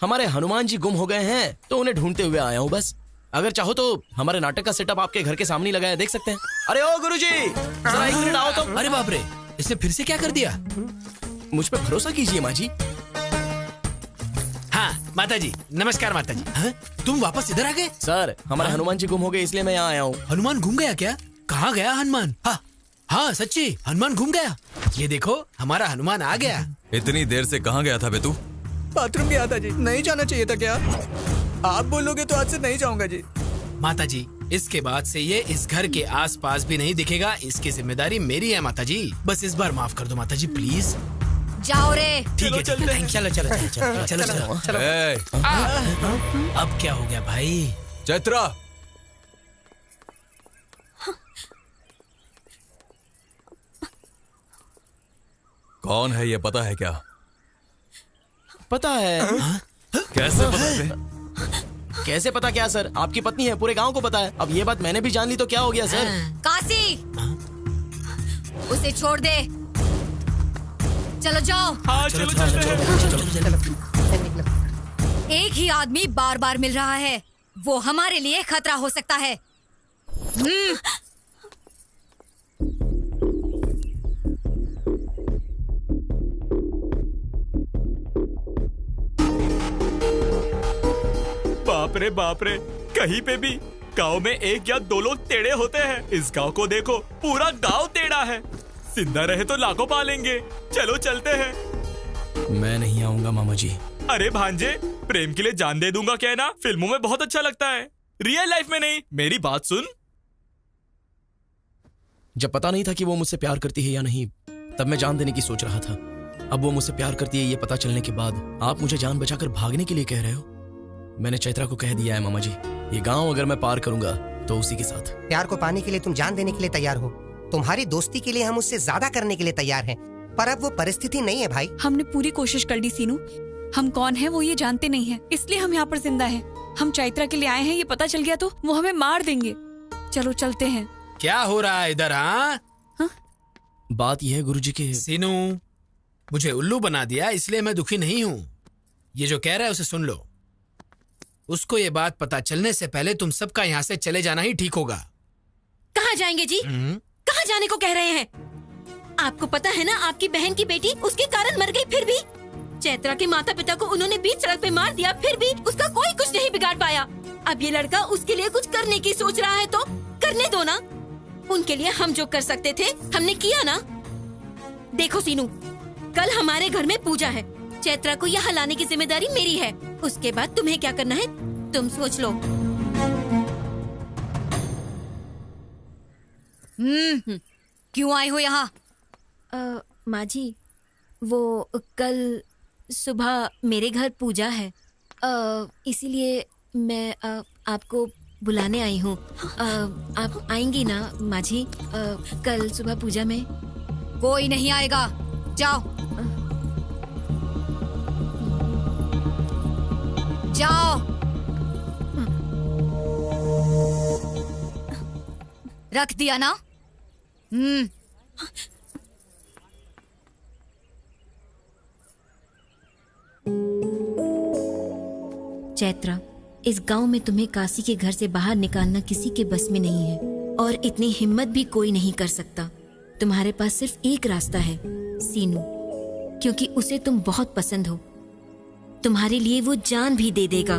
हमारे हनुमान जी गुम हो गए हैं तो उन्हें ढूंढते हुए आया हूँ बस। अगर चाहो तो हमारे नाटक का सेटअप आपके घर के सामने लगाया, देख सकते हैं। अरे ओ गुरुजी, जरा एक मिनट आओ तो। अरे बाप रे, इसने फिर से क्या कर दिया? मुझ पे भरोसा कीजिए माँ जी। हाँ माता जी, नमस्कार माता जी। हाँ? तुम वापस इधर आ गए? सर, हमारे हनुमान जी गुम हो गए इसलिए मैं यहाँ आया हूँ। हनुमान घूम गया क्या? कहाँ गया हनुमान? हाँ सच्ची, हनुमान घूम गया। ये देखो, हमारा हनुमान आ गया। इतनी देर से कहाँ गया था बे तू? बाथरूम गया था जी। नहीं जाना चाहिए था क्या? आप बोलोगे तो आज से नहीं जाऊंगा जी। माता जी, इसके बाद से ये इस घर के आसपास भी नहीं दिखेगा। इसकी जिम्मेदारी मेरी है माता जी। बस इस बार माफ कर दो माता जी, प्लीज। जाओ रे। ठीक है, चलो चलो। अब क्या हो गया भाई? चैत्रा, कौन है ये पता है क्या? पता है। कैसे पता है? कैसे पता क्या सर, आपकी पत्नी है, पूरे गांव को पता है। अब ये बात मैंने भी जान ली तो क्या हो गया सर? काशी, उसे छोड़ दे। चलो जाओ। हाँ चलो। एक ही आदमी बार बार मिल रहा है, वो हमारे लिए खतरा हो सकता है। बाप रे, कहीं पे भी गांव में एक या दो लोग टेढ़े होते हैं। इस गांव को देखो, पूरा गांव टेढ़ा है। जिंदा रहे तो लाखों पालेंगे। चलो चलते हैं। मैं नहीं आऊंगा मामा जी। अरे भांजे, प्रेम के लिए जान दे दूंगा क्या ना? फिल्मों में बहुत अच्छा लगता है, रियल लाइफ में नहीं। मेरी बात सुन। जब पता नहीं था कि वो मुझसे प्यार करती है या नहीं, तब मैं जान देने की सोच रहा था। अब वो मुझसे प्यार करती है ये पता चलने के बाद आप मुझे जान बचाकर भागने के लिए कह रहे हो? मैंने चैत्रा को कह दिया है मामा जी, ये गांव अगर मैं पार करूंगा तो उसी के साथ। प्यार को पाने के लिए तुम जान देने के लिए तैयार हो। तुम्हारी दोस्ती के लिए हम उससे ज्यादा करने के लिए तैयार हैं, पर अब वो परिस्थिति नहीं है भाई। हमने पूरी कोशिश कर ली सीनू। हम कौन है वो ये जानते नहीं है, इसलिए हम यहाँ पर जिंदा हैं। हम चैत्रा के लिए आए हैं, ये पता चल गया तो वो हमें मार देंगे। चलो चलते हैं। क्या हो रहा है इधर? हाँ, बात यह है गुरुजी के। सीनू, मुझे उल्लू बना दिया, इसलिए मैं दुखी नहीं हूँ। ये जो कह रहा है उसे सुन लो। उसको ये बात पता चलने से पहले तुम सबका यहाँ से चले जाना ही ठीक होगा। कहाँ जाएंगे जी? कहाँ जाने को कह रहे हैं? आपको पता है ना, आपकी बहन की बेटी उसके कारण मर गई, फिर भी चैत्रा के माता पिता को उन्होंने बीच सड़क पे मार दिया, फिर भी उसका कोई कुछ नहीं बिगाड़ पाया। अब ये लड़का उसके लिए कुछ करने की सोच रहा है तो करने दो ना। उनके लिए हम जो कर सकते थे हमने किया ना। देखो सीनू, कल हमारे घर में पूजा है। चैत्रा को यहाँ लाने की जिम्मेदारी मेरी है। उसके बाद तुम्हें क्या करना है तुम सोच लो। क्यों आए हो यहाँ? माँ जी, वो कल सुबह मेरे घर पूजा है, इसीलिए मैं आपको बुलाने आई हूँ। आप आएंगी ना माँ जी कल सुबह पूजा में? कोई नहीं आएगा, जाओ जाओ। रख दिया ना? चैत्रा, इस गांव में तुम्हें काशी के घर से बाहर निकालना किसी के बस में नहीं है, और इतनी हिम्मत भी कोई नहीं कर सकता। तुम्हारे पास सिर्फ एक रास्ता है सीनू, क्योंकि उसे तुम बहुत पसंद हो। तुम्हारे लिए वो जान भी दे देगा।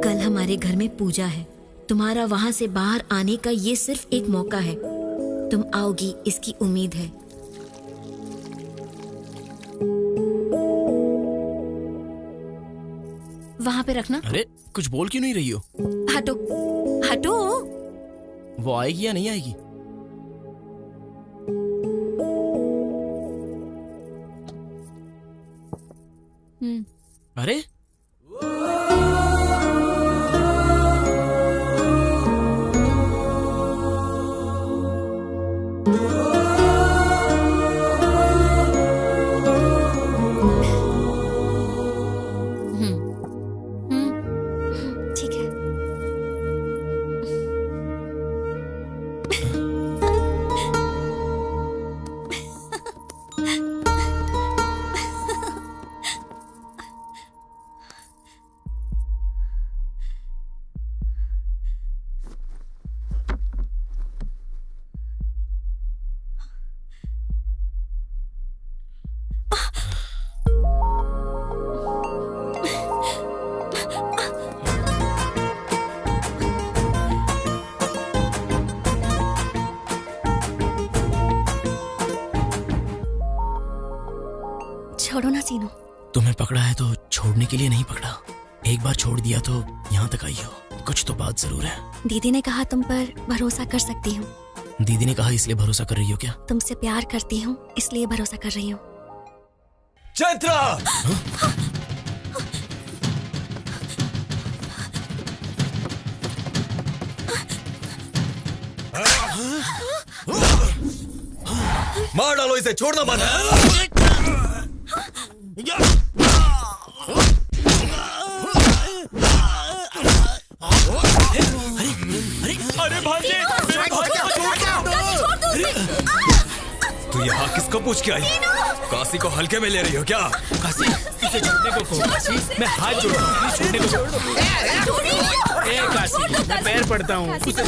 कल हमारे घर में पूजा है, तुम्हारा वहां से बाहर आने का ये सिर्फ एक मौका है। तुम आओगी इसकी उम्मीद है। वहाँ पे रखना। अरे कुछ बोल क्यों नहीं रही हो? हटो हटो। वो आएगी या नहीं आएगी? अरे ठीक है। छोड़ो ना सीनू। तुम्हें पकड़ा है तो छोड़ने के लिए नहीं पकड़ा। एक बार छोड़ दिया तो यहाँ तक आई हो। कुछ तो बात जरूर है। दीदी ने कहा तुम पर भरोसा कर सकती हूँ। दीदी ने कहा इसलिए भरोसा कर रही हो क्या? तुमसे प्यार करती हूँ इसलिए भरोसा कर रही हूँ। चैत्रा! मार डालो इसे, छोड़ना मत। अरे भांजे, मेरे भांजे को छोड़ दो। तू यहाँ किसको पूछ के आई? काशी को हल्के में ले रही हो क्या? काशी, इसे छोड़ने को कहो। काशी, मैं हाथ जोड़ता हूँ, प्लीज छोड़ने को छोड़। ए काशी, मैं पैर पड़ता हूँ, उसे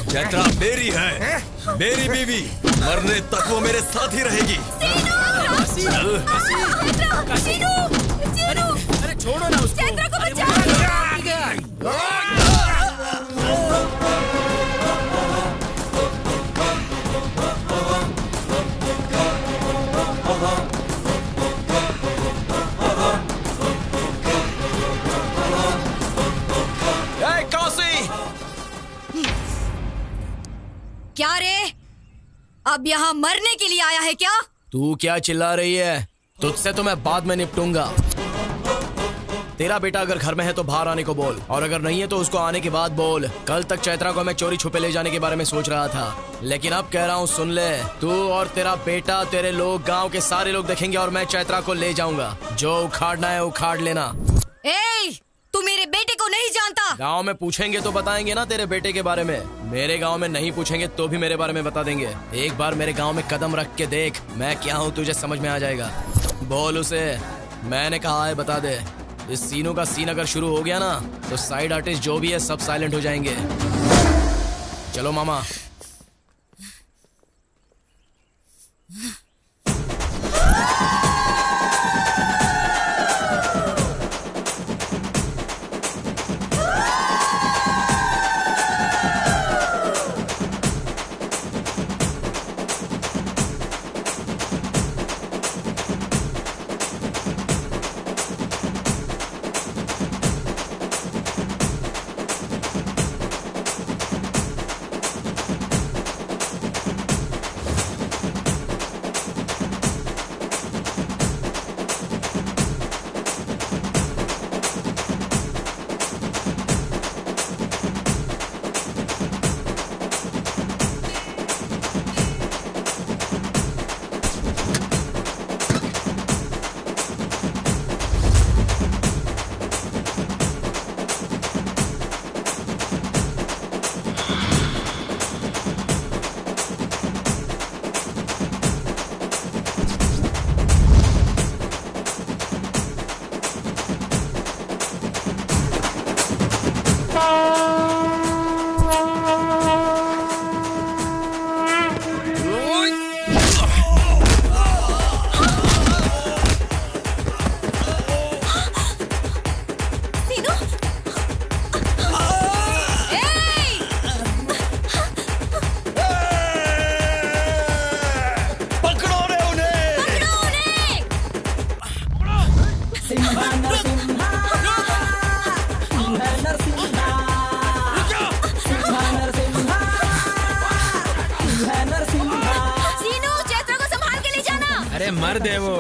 चैत्रा मेरी है, मेरी बीवी। मरने तक वो मेरे साथ ही रहेगी। अरे छोड़ो ना उसको। चैत्रा को बचाओ। क्या रे? अब यहाँ मरने के लिए आया है क्या? तू क्या चिल्ला रही है? तुझसे तो मैं बाद में निपटूंगा। तेरा बेटा अगर घर में है तो बाहर आने को बोल, और अगर नहीं है तो उसको आने के बाद बोल। कल तक चैत्रा को मैं चोरी छुपे ले जाने के बारे में सोच रहा था, लेकिन अब कह रहा हूँ सुन ले। तू और तेरा बेटा, तेरे लोग, गांव के सारे लोग देखेंगे और मैं चैत्रा को ले जाऊंगा। जो उखाड़ना है उखाड़ लेना। तू मेरे बेटे को नहीं जानता। गांव में पूछेंगे तो बताएंगे ना तेरे बेटे के बारे में। मेरे गांव में नहीं पूछेंगे तो भी मेरे बारे में बता देंगे। एक बार मेरे गांव में कदम रख के देख, मैं क्या हूँ तुझे समझ में आ जाएगा। बोल उसे मैंने कहा है बता दे। इस सीनों का सीन अगर शुरू हो गया ना तो साइड आर्टिस्ट जो भी है सब साइलेंट हो जाएंगे। चलो मामा। मर्द है वो,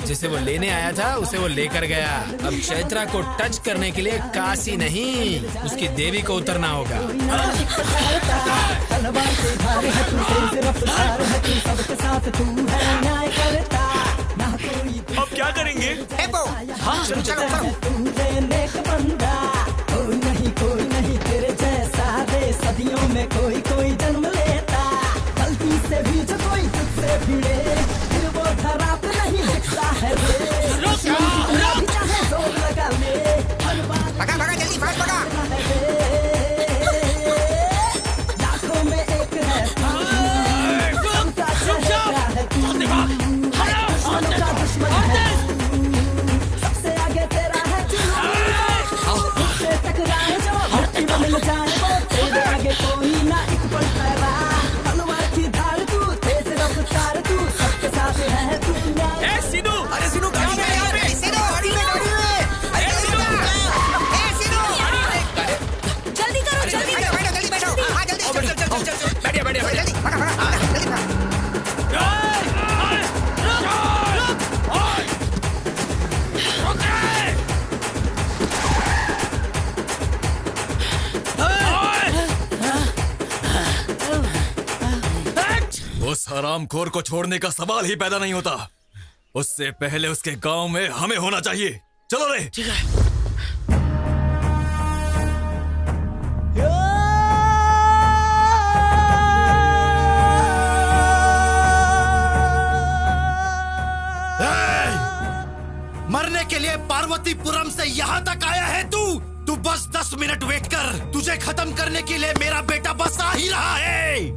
जिसे वो लेने आया था उसे वो लेकर गया। अब चैत्रा को टच करने के लिए काशी नहीं, उसकी देवी को उतरना होगा। अब क्या करेंगे? हाँ, चलो चलो कोई नहीं तेरे जैसा दे, सदियों में कोई जन्म लेता, गलती से भी जो कोई तुझसे भिड़े, फिर वो धरा पे नहीं दिखता है रे। चाहे जोर लगा ले, भगा जल्दी फास्ट भगा। लाखों में एक है सबका चेहरा है तू, दुश्मनों का दुश्मन है तू, सबसे आगे तेरा है तुझसे टकराए जो धरती में मिल जाए वो, तेरे आगे कोई ना एक पल ठहरा, तलवार की धार तू, तेज रफ्तार तू, सबके साथ है तू। सिद्धू, अरे सिद्धू गाड़ी में यहाँ पे, सिद्धू गाड़ी में, अरे सिद्धू, सिद्धू जल्दी करो, जल्दी बैठो, हाँ जल्दी चल, बैठिए जल्दी, भगा जल्दी। उस हरामखोर को छोड़ने का सवाल ही पैदा नहीं होता, उससे पहले उसके गांव में हमें होना चाहिए। चलो रे। ठीक है। मरने के लिए पार्वतीपुरम से यहाँ तक आया है तू बस 10 मिनट वेट कर, तुझे खत्म करने के लिए मेरा बेटा बस आ ही रहा है।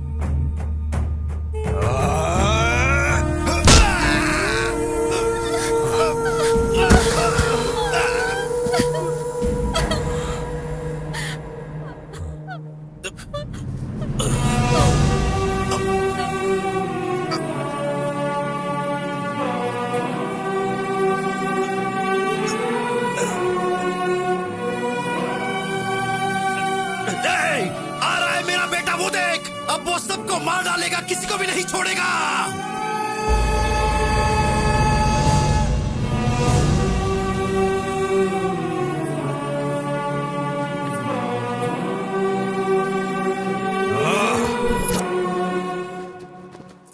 आ रहा है मेरा बेटा, वो देख, अब वो सबको मार डालेगा, किसी को भी नहीं छोड़ेगा।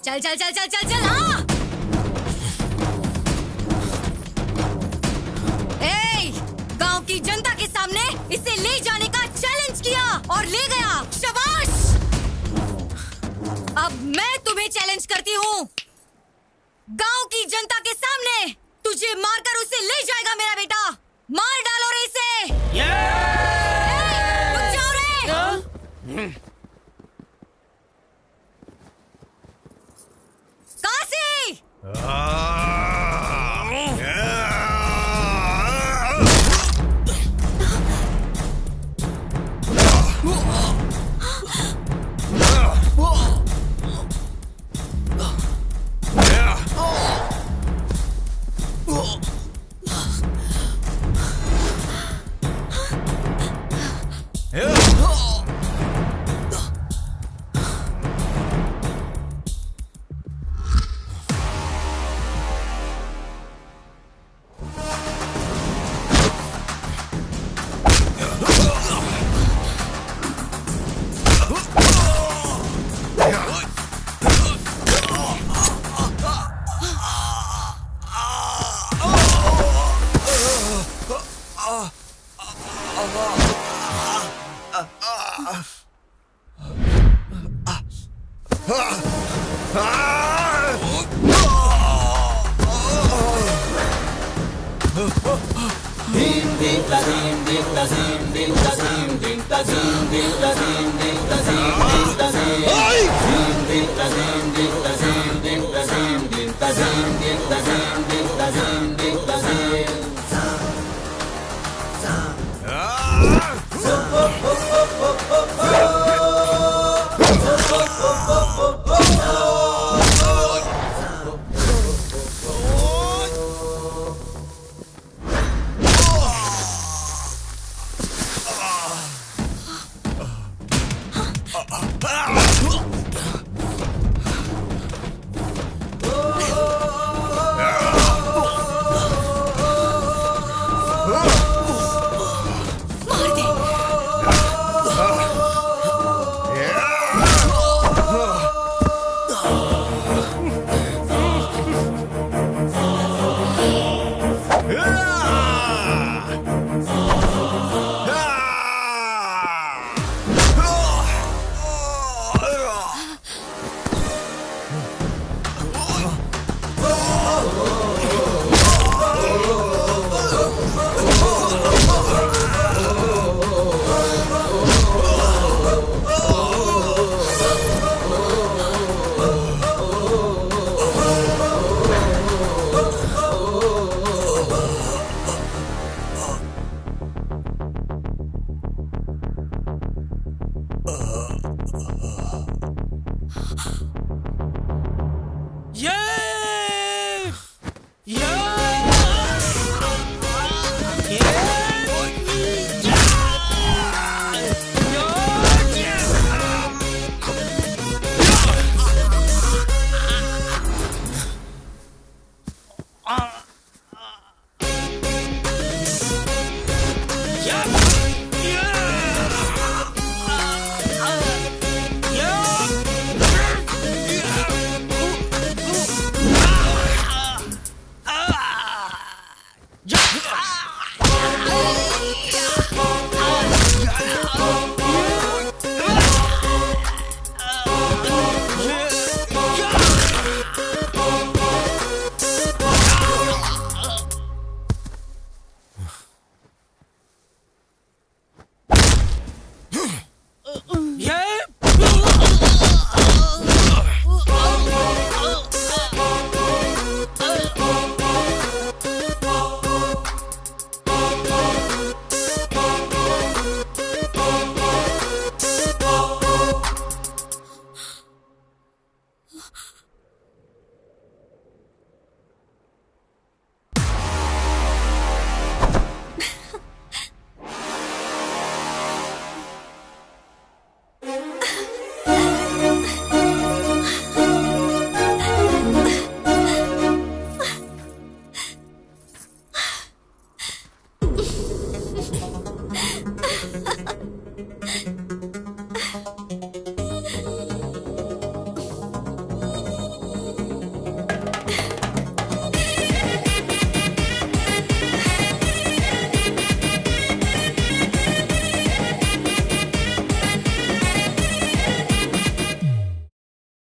चल चल चल चल चल चल हाँ। गांव की जनता के सामने इसे ले जाने का चैलेंज किया और ले गया, शाबाश। अब मैं तुम्हें चैलेंज करती हूँ, गांव की जनता के सामने तुझे मारकर उसे ले जाएगा मेरा बेटा, मार डालो रे इसे। रुक जाओ रे। काशी!